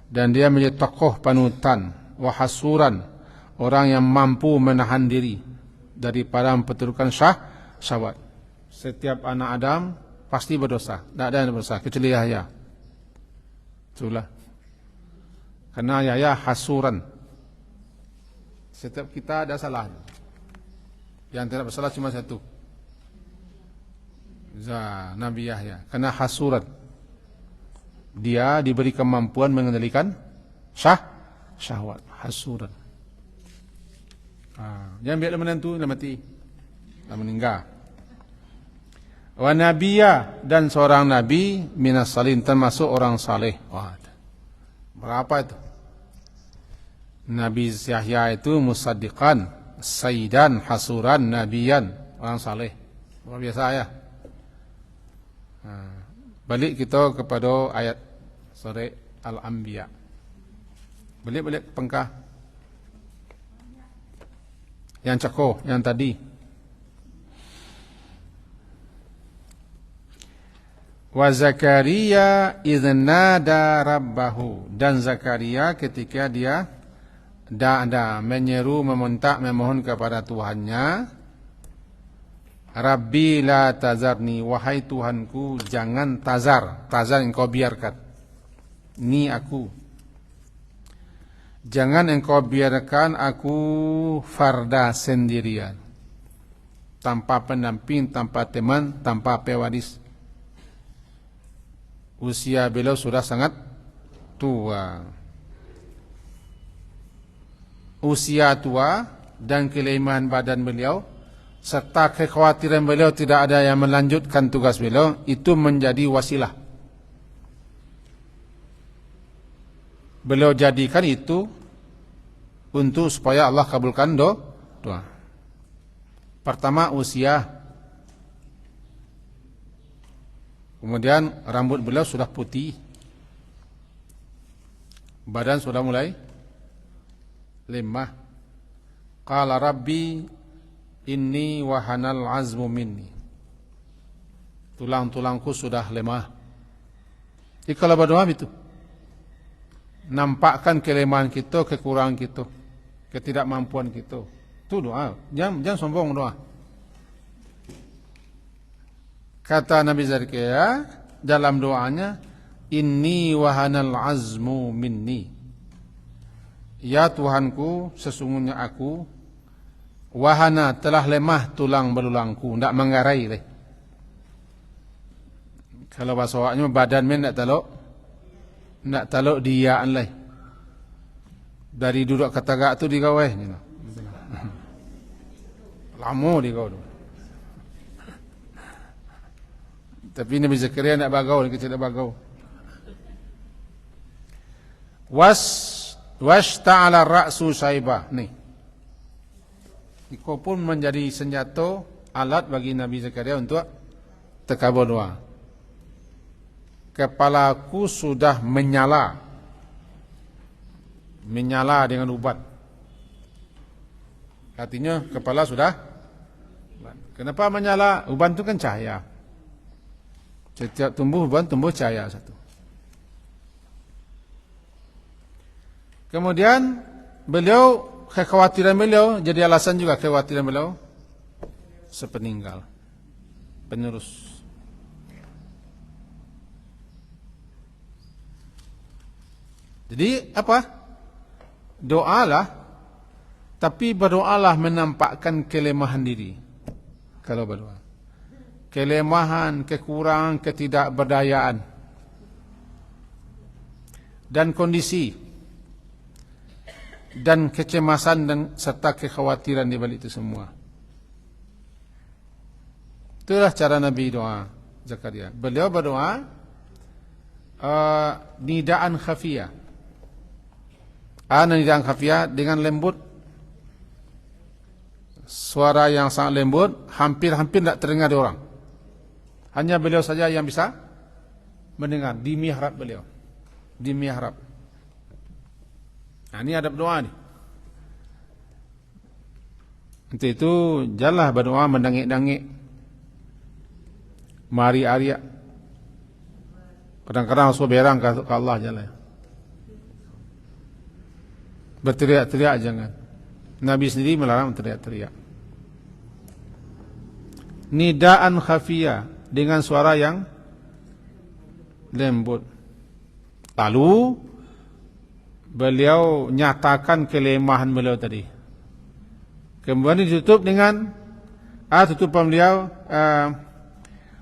Speaker 1: dan dia menjadi tokoh panutan. Wa hasuran, orang yang mampu menahan diri daripada memperturutkan syahwat. Setiap anak Adam pasti berdosa. Tidak ada yang berdosa kecuali Yahya. Itulah. Karena Yahya hasuran. Setiap kita ada salah. Yang tidak bersalah cuma satu. Nabi Yahya. Karena hasuran. Dia diberi kemampuan mengendalikan syahwat. Hasuran. Jangan biarlah menantu dah mati. Dah meninggal. Wa nabiyya, dan seorang nabi minas salin, termasuk orang saleh. Wah, berapa itu? Nabi Yahya itu musaddiqan, sayyidan, hasuran, nabiyan, orang saleh. Luar biasa ya. Balik kita kepada ayat surah Al-Anbiya. Balik pengkah. Yang ceko, yang tadi. Wa Zakaria idz nada rabbahu, dan Zakaria ketika dia menyeru, meminta, memohon kepada Tuhannya, Rabbi la tazarni, wahai Tuhanku jangan tazar engkau biarkan ni aku, jangan engkau biarkan aku farda, sendirian, tanpa pendamping, tanpa teman, tanpa pewaris. Usia beliau sudah sangat tua. Usia tua dan kelemahan badan beliau serta kekhawatiran beliau tidak ada yang melanjutkan tugas beliau, itu menjadi wasilah. Beliau jadikan itu untuk supaya Allah kabulkan doa. Pertama usia. Kemudian rambut beliau sudah putih, badan sudah mulai lemah. Qala Rabbi inni wahanal azmu minni, tulang-tulangku sudah lemah. Jadi kalau berdoa itu nampakkan kelemahan kita, kekurangan kita, ketidakmampuan kita. Itu doa. Jangan sombong doa. Kata Nabi Zakaria dalam doanya, inni wahanal azmu minni. Ya Tuhanku, sesungguhnya aku wahana telah lemah tulang belulangku, ndak mengarai leh. Kalau bahasa awaknya badan men ndak talok diaan leh. Dari duduk ketagak tu digawai ni. Lama digawai tu. Tapi Nabi Zakaria nak bagau, kita nak bagau. Washta'ala ra'su saibah. Ni. Iko pun menjadi senjata alat bagi Nabi Zakaria untuk takabur doa. Kepalaku sudah menyala. Menyala dengan ubat. Artinya kepala sudah. Kenapa menyala? Uban itu kan cahaya. Setiap tumbuh uban tumbuh cahaya satu. Kemudian beliau, kekhawatiran beliau jadi alasan juga kekhawatiran beliau sepeninggal penerus. Jadi apa? Doalah, tapi berdoalah menampakkan kelemahan diri. Kalau berdoa, kelemahan, kekurangan, ketidakberdayaan dan kondisi dan kecemasan dan serta kekhawatiran di balik itu semua. Itulah cara Nabi doa Zakaria. Beliau berdoa nidaan khafiyah. Nidaan khafiyah dengan lembut, suara yang sangat lembut, hampir-hampir tidak terdengar di orang. Hanya beliau saja yang bisa mendengar di mihrab beliau. Di mihrab. Nah, ini adab doa ni. Untuk itu janganlah berdoa mendangik-dangik, mari ariak. Kadang-kadang so berang ke Allah jangan. Berteriak-teriak jangan. Nabi sendiri melarang teriak-teriak. Nidaan khafiyah, dengan suara yang lembut. Lalu beliau nyatakan kelemahan beliau tadi. Kemudian ditutup dengan tutupan beliau,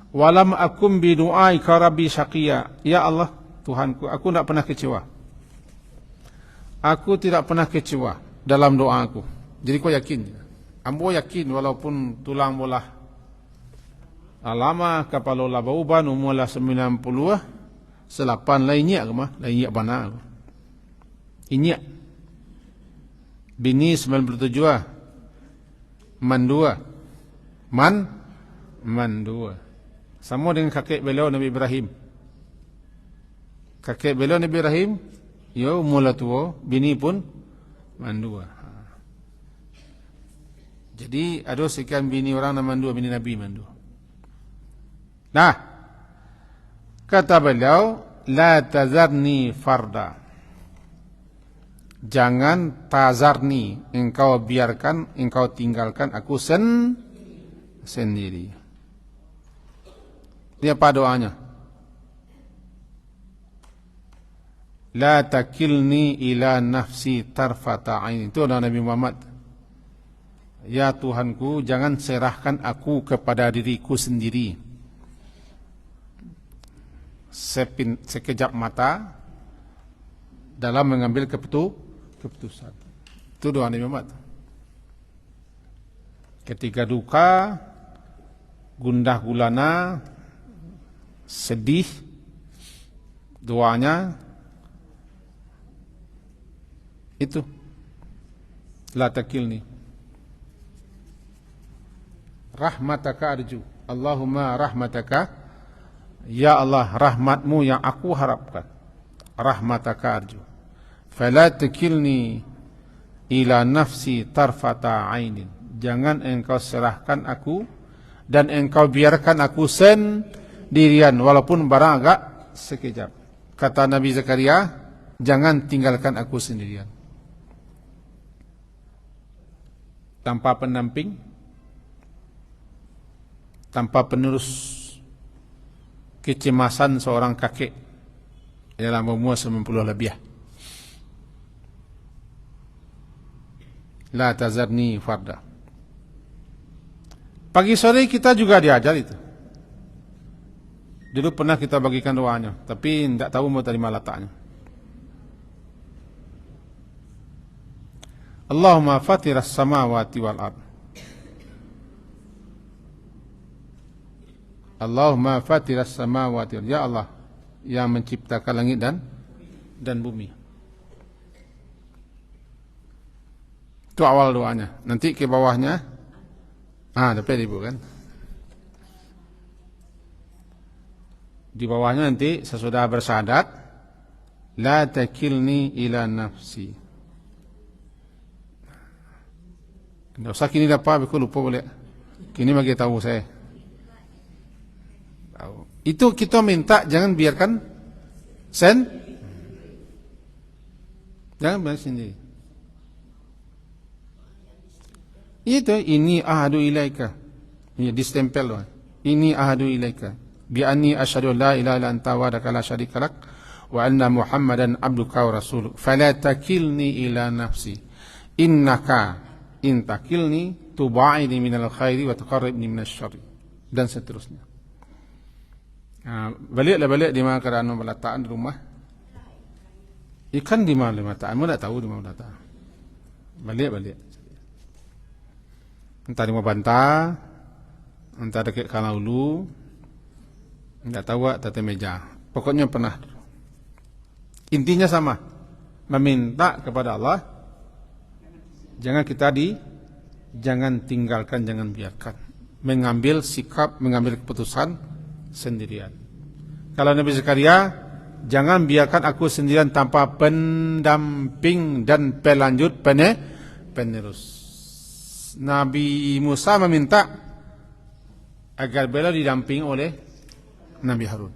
Speaker 1: walam akum bi du'aika rabbi syaqiya. Ya Allah, Tuhanku, aku tidak pernah kecewa. Aku tidak pernah kecewa dalam doa aku. Jadi kau yakin? Ambo yakin walaupun tulang bolah lama kapal olah bauban umurlah 90 selapan lainnya ke mah lainnya bana inyak bini 97 mandua mandua sama dengan kakek beliau Nabi Ibrahim. Kakek beliau Nabi Ibrahim yo mula tua, bini pun mandua. Jadi ada sekian bini orang nama mandua, bini Nabi mandua. Nah, kata beliau, la tazarni farda. Jangan tazarni, engkau biarkan, engkau tinggalkan aku sendiri. Ini apa doanya? La takilni ila nafsi tarfata ain. Itu adalah Nabi Muhammad. Ya Tuhanku, jangan serahkan aku kepada diriku sendiri. Sekejap mata dalam mengambil keputusan. Itu doa Nabi Muhammad. Ketika duka, gundah gulana, sedih, doanya itu, la takilni, rahmataka arju, Allahumma rahmataka. Ya Allah, rahmatmu yang aku harapkan. Rahmataka arju. Fala takilni ila nafsi tarfata ainin. Jangan engkau serahkan aku dan engkau biarkan aku sendirian walaupun barang agak sekejap. Kata Nabi Zakaria, jangan tinggalkan aku sendirian. Tanpa pendamping, tanpa penerus kecemasan seorang kakek dalam umur 90 lebih. La tazarni farda. Pagi sore kita juga diajar itu. Dulu pernah kita bagikan doanya, tapi tidak tahu mau terima letaknya. Allahumma fatiras samawati wal ard. Allahumma fatiras samawati wal ard. Ya Allah yang menciptakan langit dan bumi. Itu awal doanya. Nanti ke bawahnya, dapat ibu kan. Di bawahnya nanti sesudah bersyahadat, la takilni ila nafsi. Tidak usah kini dapat, aku lupa boleh. Kini bagi tahu saya. Itu kita minta jangan biarkan jangan biarkan sendiri. Itu ini ahadu ilaika. Ini distempel doang. Ini ahadu ilaika. Bi anni asyhadu la ilaha illa anta wahdaka la syarika lak wa anna Muhammadan abduka wa rasuluk. Fala takilni ila nafsi. Innaka in takilni tubaini minal khairi wa tuqarribni minasy syarri. Dan seterusnya. Balik di mana keadaan meletakkan di rumah. Ikan di mana meletakkan? Mana tak tahu di mana meletakkan. Balik. Entah di mau bantah, entah dekat kana ulu, enggak tahu tata meja. Pokoknya pernah. Intinya sama, meminta kepada Allah, jangan jangan tinggalkan, jangan biarkan, mengambil sikap, mengambil keputusan sendirian. Kalau Nabi Zakaria, jangan biarkan aku sendirian tanpa pendamping dan pelanjut penerus. Nabi Musa meminta agar beliau didampingi oleh Nabi Harun.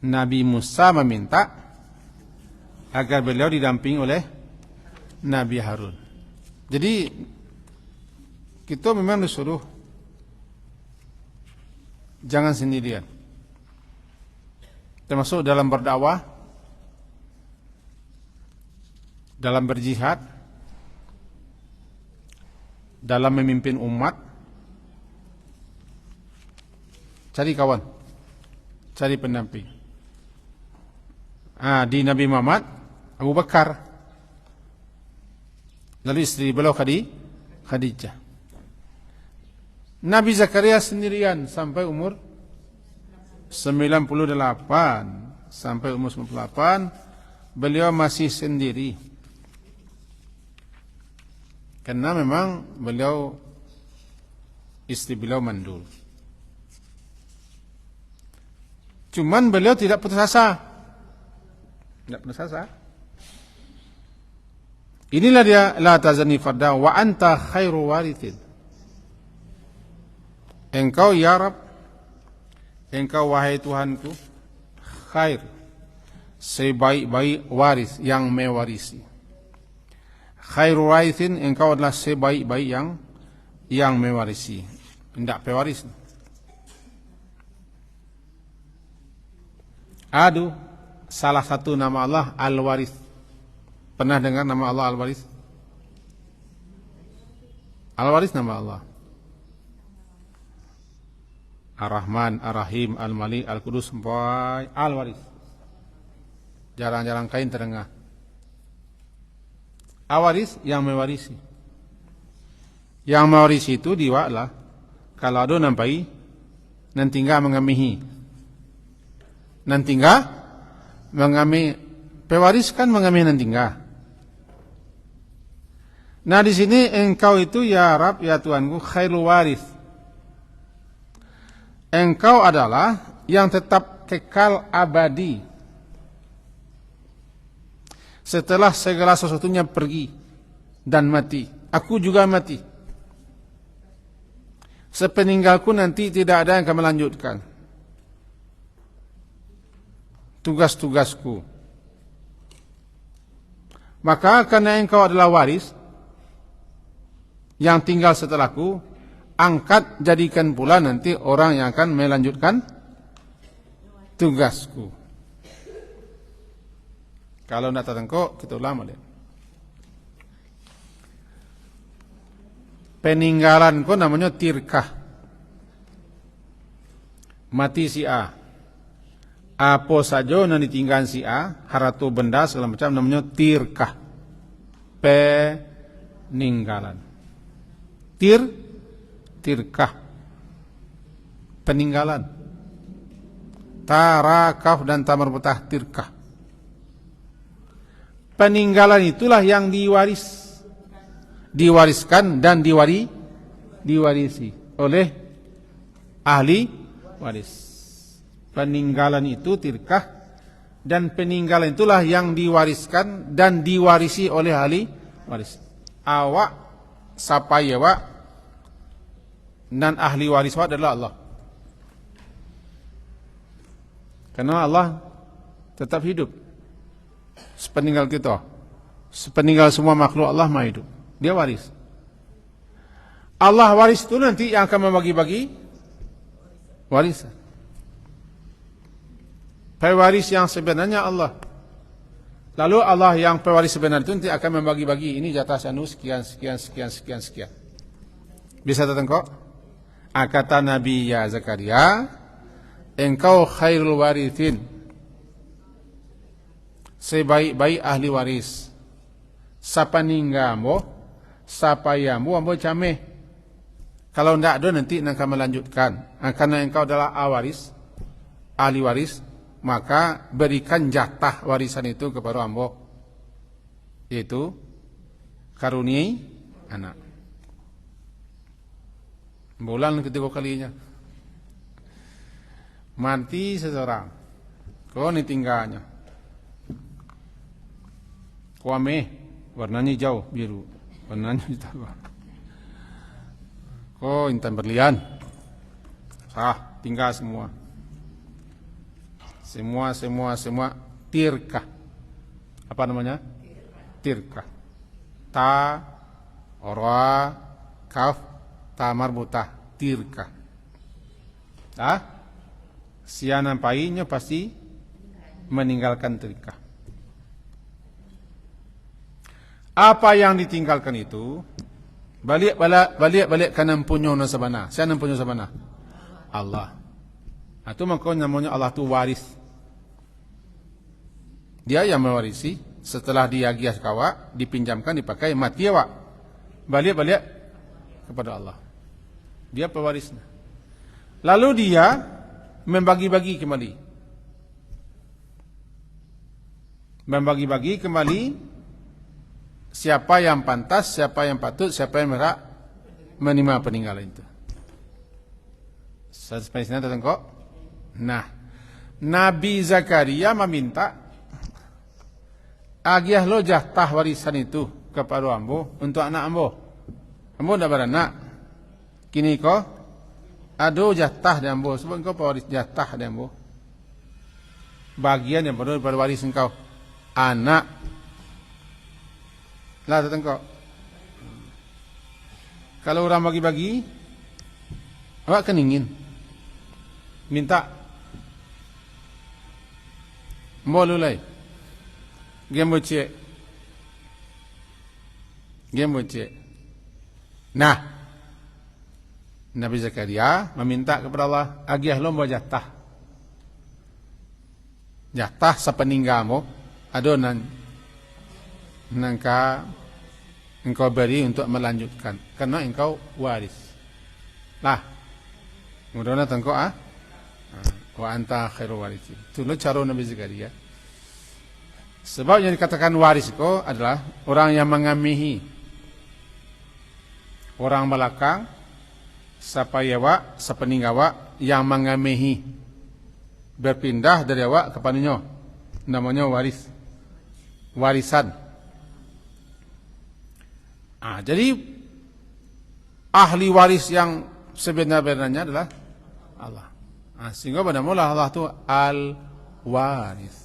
Speaker 1: Nabi Musa meminta agar beliau didampingi oleh Nabi Harun. Jadi kita memang disuruh jangan sendirian. Termasuk dalam berdakwah, dalam berjihad, dalam memimpin umat. Cari kawan, cari pendamping. Di Nabi Muhammad, Abu Bakar, lalu istri beliau Khadijah. Nabi Zakaria sendirian sampai umur 98. Sampai umur 98 beliau masih sendiri. Karena memang beliau, istri beliau mandul. Cuman beliau tidak putus asa. Tidak putus asa. Inilah dia, la tazani farda wa anta khairu warithin. Engkau ya Rabb, engkau wahai Tuhanku, khair, sebaik-baik waris yang mewarisi. Khairu warithin, engkau adalah sebaik-baik yang mewarisi. Tidak pewaris. Salah satu nama Allah Al-Waris. Pernah dengar nama Allah Al-Waris? Al-Waris nama Allah. Ar-Rahman, Ar-Rahim, Al-Malik, Al-Qudus, sampai Al-Waris. Jarang-jarang kain terdengar. Awaris yang mewarisi. Yang mewarisi itu diwaklah. Kalau ada nampai, nanti enggak mengamihi. Nanti enggak mengami, pewaris kan mengami nanti enggak. Nah di sini engkau itu ya Rabb, ya Tuhanku, khairul waris. Engkau adalah yang tetap kekal abadi. Setelah segala sesuatunya pergi dan mati, aku juga mati. Sepeninggalku nanti tidak ada yang akan melanjutkan tugas-tugasku. Maka karena engkau adalah waris yang tinggal setelahku, angkat jadikan pula nanti orang yang akan melanjutkan tugasku. Kalau tidak tertengkok, kita ulama lihat. Peninggalan ko namanya tirkah. Mati si A. Apa saja yang ditinggalkan si A, haratu benda segala macam namanya tirkah. Peninggalan. Tirkah. Peninggalan. Tarakaf dan tamarbutah tirkah. Peninggalan itulah yang diwariskan dan diwarisi oleh ahli waris. Peninggalan itu tirkah, dan peninggalan itulah yang diwariskan dan diwarisi oleh ahli waris. Awak sapayewa dan ahli waris adalah Allah. Karena Allah tetap hidup sepeninggal kita, sepeninggal semua makhluk Allah maha hidup. Dia waris. Allah waris itu nanti yang akan membagi-bagi warisan. Pewaris yang sebenarnya Allah. Lalu Allah yang pewaris sebenarnya itu nanti akan membagi-bagi. Ini jatah sanu sekian. Bisa tertengkok? Kata Nabi ya Zakaria, engkau khairul warithin, sebaik-baik ahli waris. Sapa ninggamo, sapa yamu ambo cameh. Kalau tidak ada nanti akan melanjutkan. Karena engkau adalah awaris, ahli waris, maka berikan jatah warisan itu kepada ambo, yaitu karuniai anak. Bulan ketiga kalinya mati seseorang, kau ini tinggalnya kuame, warnanya hijau biru, warnanya hitam. Kau intan berlian, tinggal semua tirkah. Apa namanya? Tirkah. Ta, orwa, kaf, ta marbutah, tirkah. Sianan painya pasti meninggalkan tirkah. Apa yang ditinggalkan itu balik kanan punya sabana. Siapa punya sabana? Allah. Itu maka namanya Allah itu waris. Dia yang mewarisi. Setelah dia gias kawa, dipinjamkan, dipakai, mati awak. Balik kepada Allah. Dia pewarisnya. Lalu dia membagi-bagi kembali. Membagi-bagi kembali siapa yang pantas, siapa yang patut, siapa yang berhak menerima peninggalan itu. Sampai sini tertengok. Nah, Nabi Zakaria meminta agiah lo jatah warisan itu kepada ambo untuk anak ambo. Ambo tidak beranak. Kini kau ada jatah di ambo. Sebab kau pewaris jatah di ambo. Bagian yang perlu daripada waris engkau. Anak. Lah tertengok. Kalau orang bagi-bagi, awak kan ingin minta mau lulai. Game bocek. Nah, Nabi Zakaria meminta kepada Allah, agiah lomba jatah sepeninggalmu, adonan nangka engkau beri untuk melanjutkan, karena engkau waris. Lah, mudah-mudahan engkau wa anta khairul warithin. Itu cara Nabi Zakaria. Sebab yang dikatakan waris itu adalah orang yang mengamihi orang belakang, sapayawa, sepeninggawa yang mengamihi, berpindah dari awak kepadanya, namanya warisan. Jadi ahli waris yang sebenar-benarnya adalah Allah. Sehingga pada mula Allah itu al-waris.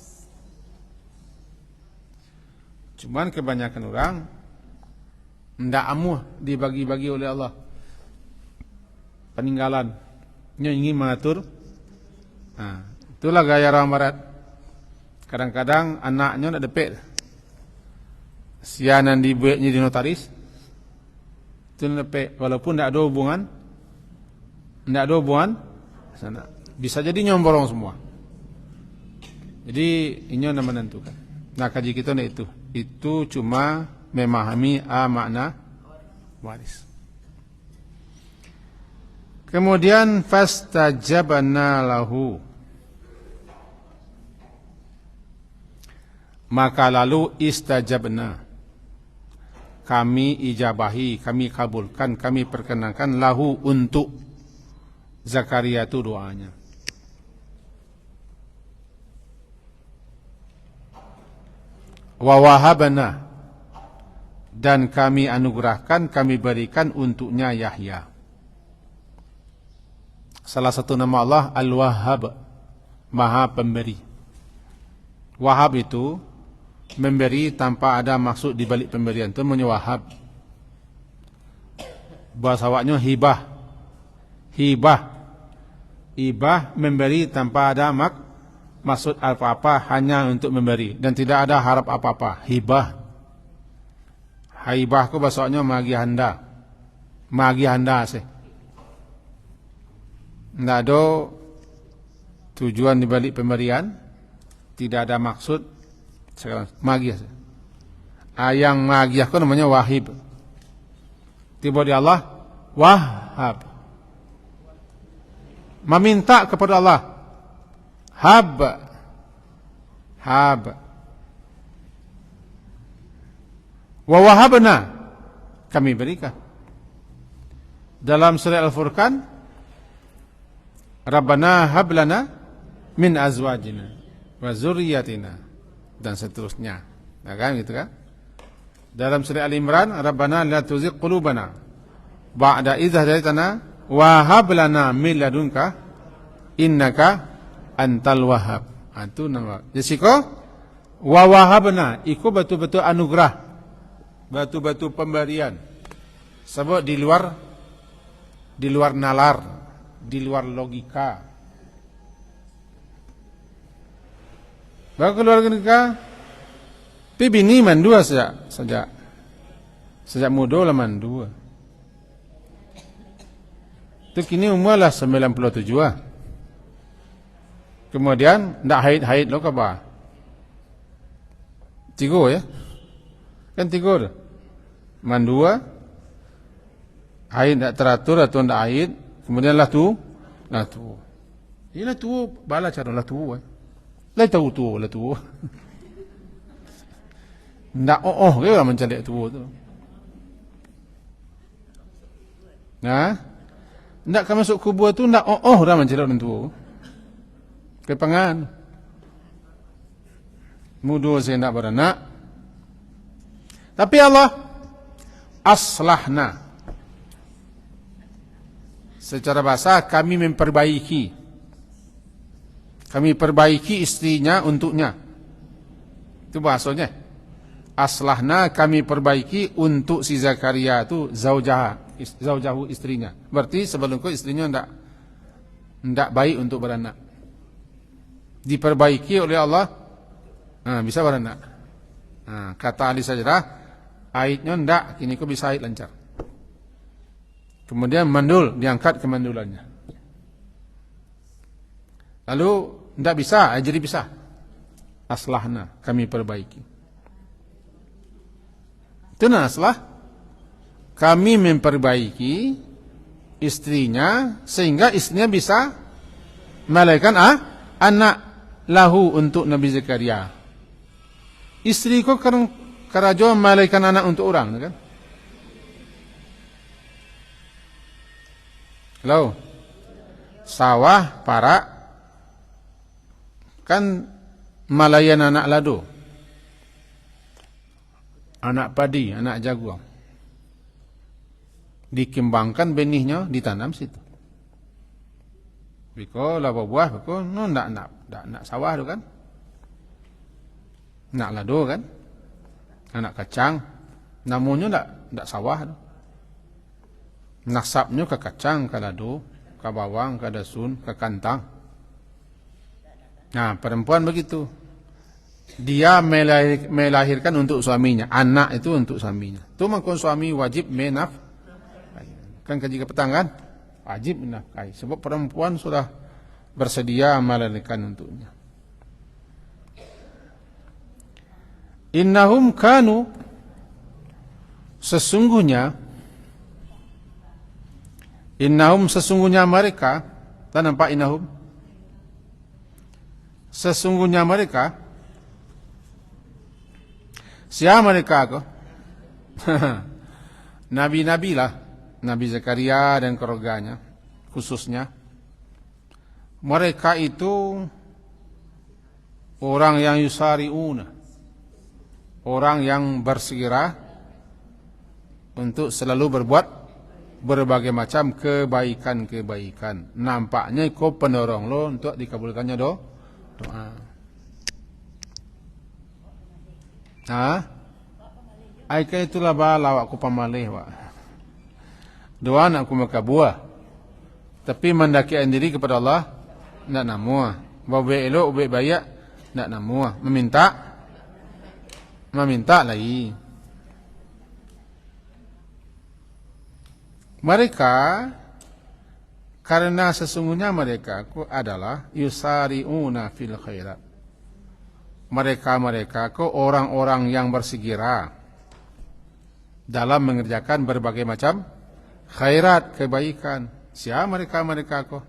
Speaker 1: Cuman kebanyakan orang tidak amuh dibagi-bagi oleh Allah. peninggalan. Nya ingin mengatur. Nah, itulah gaya orang barat. Kadang-kadang anaknya nak depek. Sianan dibuatnya di notaris. Itu depek walaupun tidak ada hubungan. Tidak ada hubungan sana. Bisa jadi nyomborong semua. Jadi ini yang menentukan. Nah, kaji kita itu. Itu cuma memahami makna waris. Kemudian fastajabna lahu. Maka lalu istajabna. Kami ijabahi, kami kabulkan, kami perkenankan lahu untuk Zakaria itu doanya. Wa wahabna, dan kami anugerahkan, kami berikan untuknya Yahya. Salah satu nama Allah Al-Wahhab, Maha Pemberi. Wahab itu memberi tanpa ada maksud di balik pemberian, itu namanya wahab. Bahasa awaknya hibah. Hibah memberi tanpa ada maksud apa-apa, hanya untuk memberi dan tidak ada harap apa-apa. Hibah ku bahasa awaknya magi handa sih. Tidak ada tujuan di balik pemberian, tidak ada maksud. Sekarang magiah. Yang magiah itu namanya wahib. Tiba di Allah wahhab. Meminta kepada Allah. Hab. Wa wahabna, kami berikan. Dalam surah Al-Furqan, Rabbana hablana min azwajina wa zurriyatina, dan seterusnya. Nah, kan gitu kan? Dalam surah Al-Imran, Rabbana la tuzigh qulubana ba'da idh hadaytana wa hab lana min ladunka innaka antal wahhab. Itu nama. Jadi wa wahabna iku betul-betul anugerah, betul-betul pemberian. Sebab di luar nalar, di luar logika. Baru keluar logika, bini mandua sejak muda lah mandua. Itu kini umur lah 97 lah. Kemudian ndak haid lo kaba. 3 ya. Kan 3 dah. Mandua, haid ndak teratur atau ndak haid, kemudian lah tu. Ini tu bala cara lah tu. Lah tahu tu lah tu. Ndak ke lah mencari tu. Nah, ndak ka masuk kubur tu ndak dah mencari orang tu. Kepangan. Mudah saya nak beranak. Tapi Allah aslahna. Secara bahasa kami memperbaiki. Kami perbaiki istrinya untuknya. Itu bahasanya. Aslahna, kami perbaiki untuk si Zakaria itu zaujahu istrinya. Berarti sebelum itu istrinya tidak baik untuk beranak. Diperbaiki oleh Allah, bisa beranak. Kata ahli sajarah, haidnya tidak, kini kau bisa haid lancar. Kemudian mandul, diangkat kemandulannya. Lalu tidak bisa, jadi bisa. Aslahna, kami perbaiki. Itu aslah, kami memperbaiki istrinya sehingga istrinya bisa melahirkan anak lahu untuk Nabi Zakaria. Istri kau kerajo melahirkan anak untuk orang, kan? Lalu sawah parak kan malayan anak lado, anak padi, anak jagung. Dikembangkan benihnya, ditanam situ. Biko laba buah, biko nak sawah tu kan, nak lado kan, anak kacang, namanya nak sawah tu. Nasabnya ke kacang, ke lado, ke bawang, ke dasun, ke kantang. Nah, perempuan begitu. Dia melahirkan untuk suaminya. Anak itu untuk suaminya. Itu maka suami wajib menafkahi. Kan ketika petang kan? Wajib menafkahi. Sebab perempuan sudah bersedia melahirkan untuknya. Innahum kanu, sesungguhnya mereka, tak nampak innahum? Sesungguhnya mereka, siapa mereka kok? Nabi-nabi lah, Nabi Zakaria dan keluarganya, khususnya. Mereka itu orang yang yusari'una, orang yang bersegera untuk selalu berbuat berbagai macam kebaikan-kebaikan. Nampaknya kau penolong lo untuk dikabulkannya doa. Aika itulah bala aku pamalih wa. Doa nak aku maka buah. Tapi mendakikan diri kepada Allah nak namua. Bawa elok, bawa bayak nak namua. Meminta lagi. Mereka, karena sesungguhnya mereka adalah yusari'una fil khairat. Mereka orang-orang yang bersegera dalam mengerjakan berbagai macam khairat, kebaikan. Siapa mereka kok?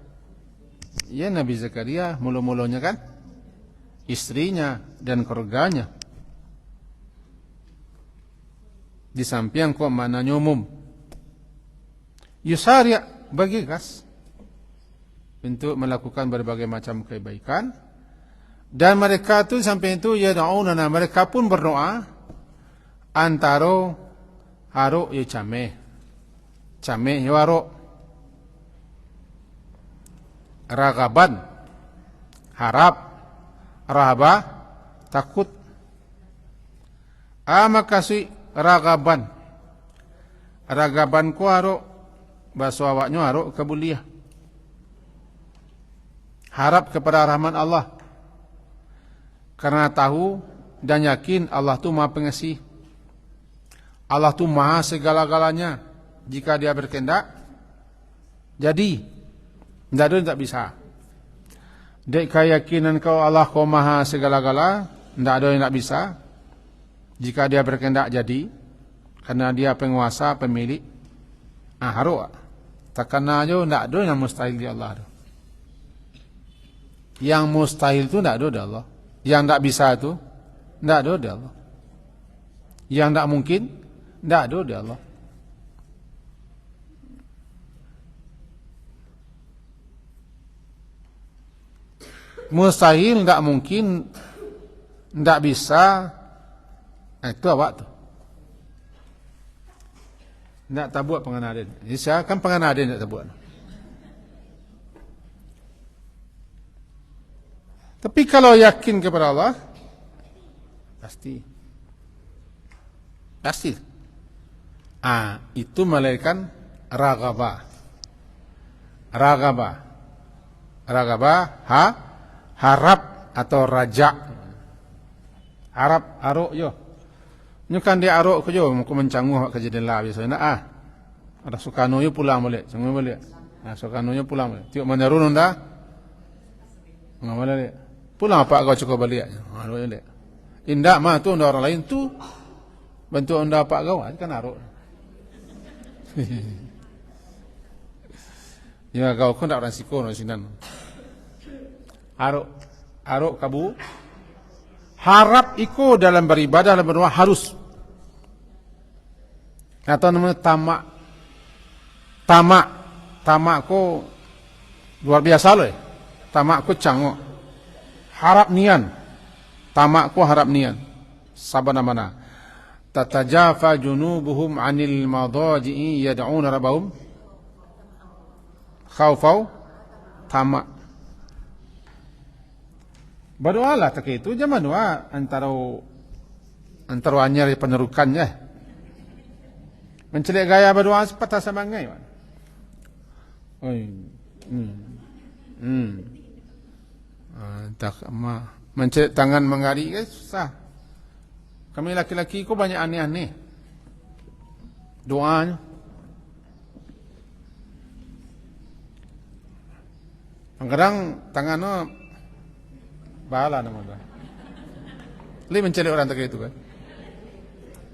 Speaker 1: Ya Nabi Zakaria mulu-mulunya kan? Istrinya dan keluarganya. Di samping kok maknanya umum. Yusari' bergegas untuk melakukan berbagai macam kebaikan. Dan mereka tu sampai itu yad'unana, mereka pun berdoa antara haruk ya cameh ya waruk, ragaban harap, rahaba takut. Makasih ragaban ku haruk bahasa awaknya haruk kebuliah, harap kepada rahmat Allah. Karena tahu dan yakin Allah tu Maha Pengasih. Allah tu Maha segala-galanya. Jika Dia berkehendak, jadi. Tidak ada yang tak bisa. Dek keyakinan kau Allah kau Maha segala-gala, tidak ada yang tak bisa. Jika Dia berkehendak, jadi. Karena Dia penguasa, pemilik. Haruk. Takkan aja tidak ada yang mustahil di Allah. Yang mustahil tu tidak ada di Allah. Yang tak bisa itu tidak ada di Allah. Yang tak mungkin tidak ada di Allah. Mustahil, tidak mungkin, tidak bisa. Itu awak tu. Tidak tak buat penganadin. Saya kan penganadin tidak tak buat. Tapi kalau yakin kepada Allah, pasti. Itu melahirkan ragabah. Harap atau raja. Harap aruk yo. Nyukan dia aruk ke yo, aku mencanguh ke jendela biasanya. Ada Soekarno yo pulang balik, semua balik. Soekarno yo pulang balik. Tiuk menurun dah. Enggak balik. Pulang apa kau cukup balik? Indah mah tu orang lain tu bentuk anda apa kau kan aruk. Ya kau tak orang siko orang sinan. Aruk kabu. Harap iko dalam beribadah dalam berdoa harus. Atau namanya tamak ko luar biasa loh. Tamak ko cangok. Harap nian, tamakku harap nian. Sabana mana? Tatajafa junubuhum 'anil madaji'i yad'una rabbahum khaufau tamak. Berdoalah tak itu zaman doa antara anyar penerukannya. Mencelik gaya berdoa sepatah sama ngai. Oh, tak mencet tangan mengari susah. Kami laki-laki kok banyak aneh-aneh doanya. Kadang tangannya bala nama dah. Li mencari orang tak itu kan.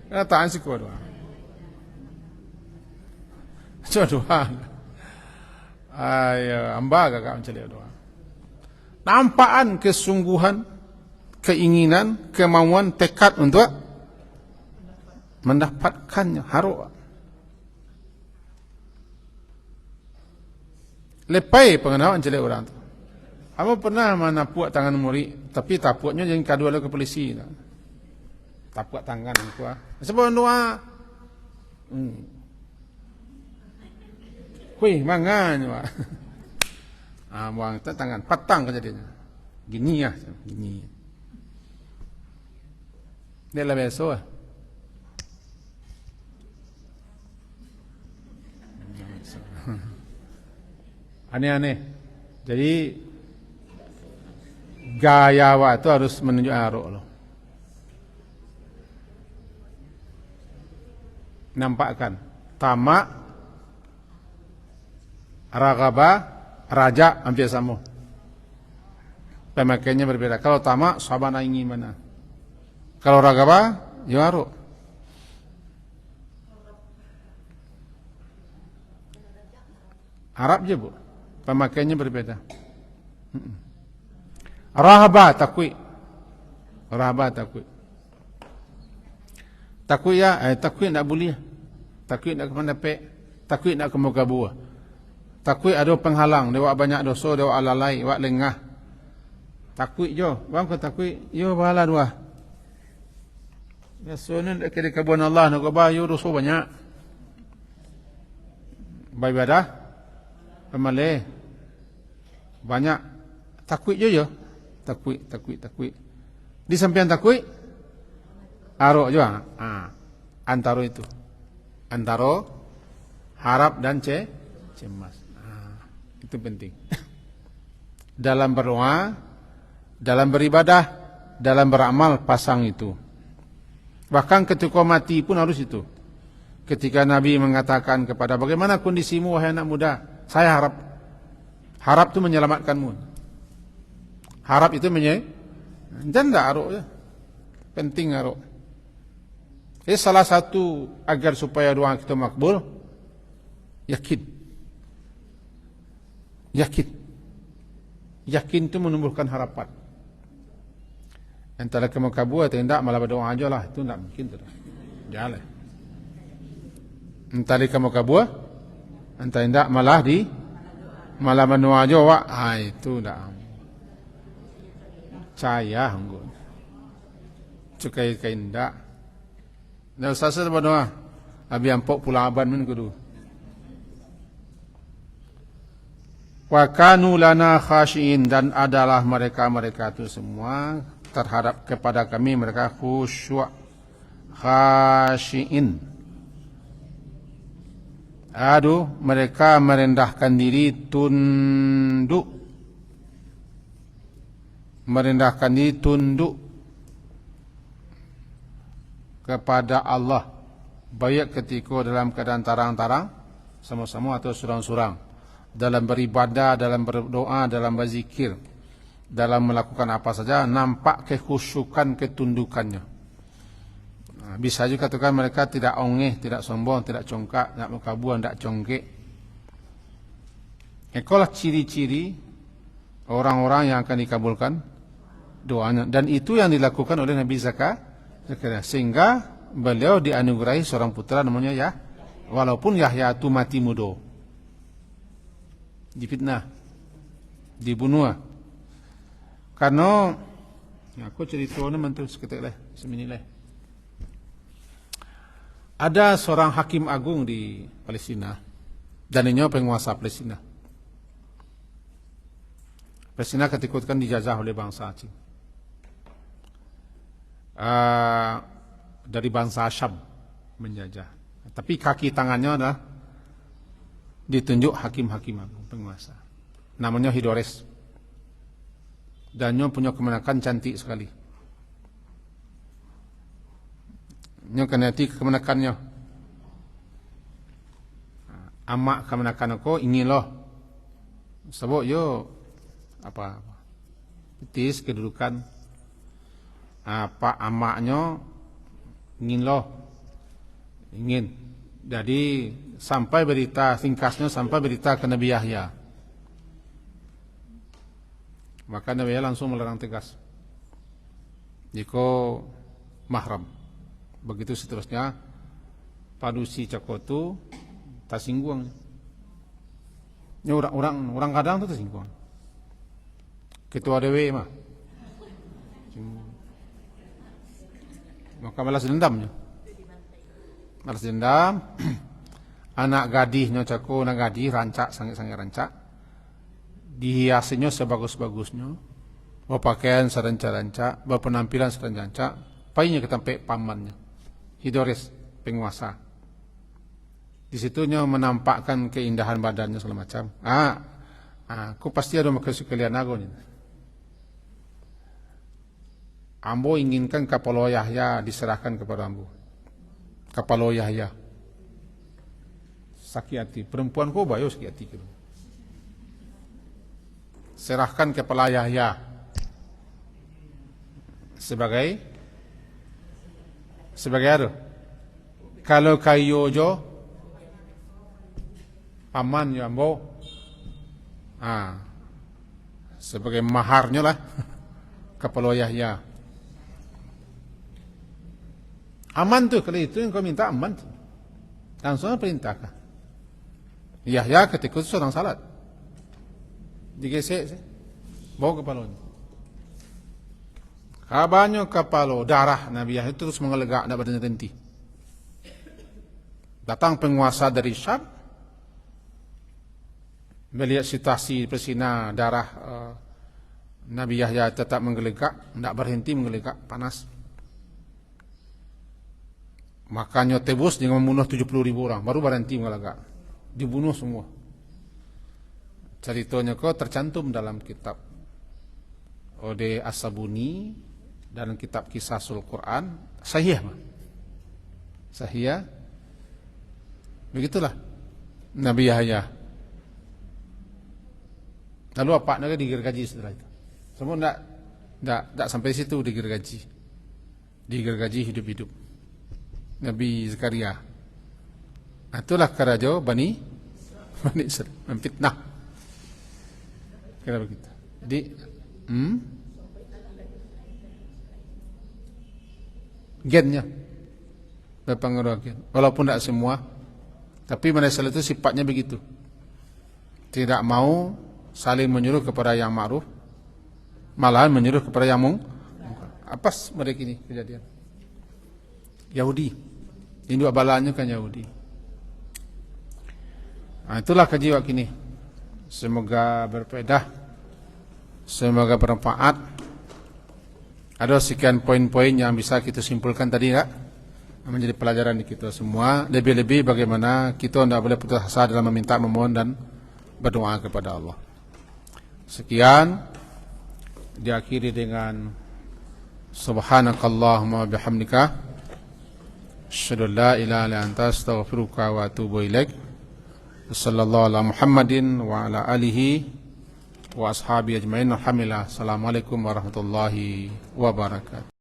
Speaker 1: Karena tahan sih kuat doa. Cuma doa. Ayo, amba kakak mencari doa. Nampakan kesungguhan, keinginan, kemauan, tekad untuk mendapatkannya, haruk. Lepai pengenalan jelek orang tu. Apa pernah mana puak tangan murid, tapi tapuaknya jangan kadu ala ke polisi. Tapuak tangan tu. Sebab doa. Kui mangan. Buang tangan, patang kejadiannya. Gini ya, gini. Dia lah besok. Aneh-aneh. Jadi gaya awak itu harus menunjuk aruk loh. Nampakkan tamak, ragabah, raja hampir sama. Pemakaiannya berbeda. Kalau tamak, sabana ingin mana. Kalau ragabah, ya aruk. Arab je bu. Pemakaiannya berbeda. Rahabah takwi. Rahabah takwi. Takwi ya, takwi nak boleh. Takwi nak kemana pek. Takwi nak ke muka buah. Takwi ada penghalang. Dia banyak dosa, dia alalai, wak lengah. Takwi jo. Bang ke takwi, yo bahala dua. Ya sunan kira kabuan Allah nak bah yo dosa banyak. Beribadah, pemalih. Banyak takwi je. Takwi. Di samping takwi, arok juga. Antara itu. Antara harap dan cemas. Itu penting. Dalam berdoa, dalam beribadah, dalam beramal, pasang itu. Bahkan ketika mati pun harus itu. Ketika Nabi mengatakan kepada bagaimana kondisimu wahai anak muda, saya harap. Harap itu menyelamatkanmu. Harap itu janda aruk ya. Penting aruk. Salah satu agar supaya doa kita makbul, yakin. Yakin itu menumbuhkan harapan. Antara kamu kabur atau tidak malah berdoa aja lah, itu tidak mungkin tu. Janganlah. Antara kamu kabur, antara tidak malah berdoa aja wak, itu tidak. Caya anggun. Cukai kain tidak. Dah usah berdoa. Abi ampok pula aban men kudu. Wa kanu lana khashiin, dan adalah mereka itu semua terhadap kepada kami mereka khusyuk, khashiin. Aduh, mereka merendahkan diri, tunduk. Merendahkan diri, tunduk kepada Allah, baik ketika dalam keadaan tarang-tarang sama-sama atau surang-surang, dalam beribadah, dalam berdoa, dalam berzikir, dalam melakukan apa saja, nampak kekhusyukan, ketundukannya. Bisa juga katakan mereka tidak ongeh, tidak sombong, tidak congkak, tidak makabuan, tidak congkek. Itulah ciri-ciri orang-orang yang akan dikabulkan doanya, dan itu yang dilakukan oleh Nabi Zakaria, sehingga beliau dianugerahi seorang putra namanya Yahya, walaupun Yahya itu mati muda, difitnah, dibunuh. Karena aku ceritanya mentul seketik lah, seminilah. Ada seorang hakim agung di Palestina, dan ini penguasa Palestina. Palestina ketika itu kan dijajah oleh bangsa Aceh. Dari bangsa Syam menjajah. Tapi kaki tangannya adalah ditunjuk hakim-hakim agung penguasa. Namanya Hidores. Dan nyo punya kemenakan cantik sekali. Nyo kena hati kemenakannya. Amak kemenakan aku ingin loh. Sebab yo apa petis kedudukan. Pak amaknya ingin loh. Ingin. Jadi sampai berita singkasnya sampai berita ke Nabi Yahya. Maka Nabi Yahya langsung melarang tegas. Jika mahram. Begitu seterusnya padusi cakotu tersinggung. Ini orang kadang tu tersinggung. Ketua DW mah. Maka balas dendamnya. Balas dendam. Anak gadihnya cako, anak gadih rancak sangat-sangat rancak. Dihiasinya sebagus-bagusnya. Berpakaian seranca-ranca, berpenampilan seranca-ranca. Painya ketampe pamannya. Hidores penguasa. Di situnya menampakkan keindahan badannya segala macam. Aku pasti ada maksud kalian aku ni. Ambo inginkan Kapalo Yahya diserahkan kepada Ambo. Kapalo Yahya. Sakit hati. Perempuan kau bayo sakit hati. Serahkan kepala Yahya. Sebagai apa? Kalau kayo jo aman ya Ambo. Sebagai maharnya lah. Kapalo Yahya. Aman tu, kalau itu yang kau minta aman tu. Langsung perintahkan. Yahya ketika itu sedang salat. Digesek, bawa kepalanya. Kabarnya kepala darah Nabi Yahya terus mengelegak, tidak berhenti. Datang penguasa dari Syam. Melihat situasi persina darah Nabi Yahya tetap menggelegak, tidak berhenti menggelegak, panas. Makanya tebus dengan membunuh 70.000 orang. Baru berhenti mengelegak. Dibunuh semua. Ceritanya kau tercantum dalam kitab Ode As-Sabuni dalam kitab Kisasul Quran. Sahih. Sahih. Begitulah Nabi Yahya. Lalu apa nak digergaji setelah itu? Semua tidak sampai situ digergaji. Digergaji hidup-hidup. Nabi Zakaria. Itulah kerajo Bani Israel memfitnah. Kira begitu. Jadi gennya berpengaruh gen. Walaupun tidak semua, tapi Manusia itu sifatnya begitu. Tidak mau saling menyuruh kepada yang ma'ruf, malahan menyuruh kepada yang mungkar. Apa mereka ini kejadian? Yahudi. Ini dua balaannya kan Yahudi. Itulah kejiwa kini. Semoga berfaedah. Semoga bermanfaat. Ada sekian poin-poin yang bisa kita simpulkan tadi tak? Menjadi pelajaran di kita semua. Lebih-lebih bagaimana kita tidak boleh putus asa dalam meminta, memohon dan berdoa kepada Allah. Sekian. Diakhiri dengan Subhanakallahumma bihamdika. Asyhadu an la ilaha illa anta astaghfiruka wa atubu ilaik. Sallallahu ala Muhammadin wa ala alihi wa ashabi ajmain. Alhamdulillah. Assalamualaikum warahmatullahi wabarakatuh.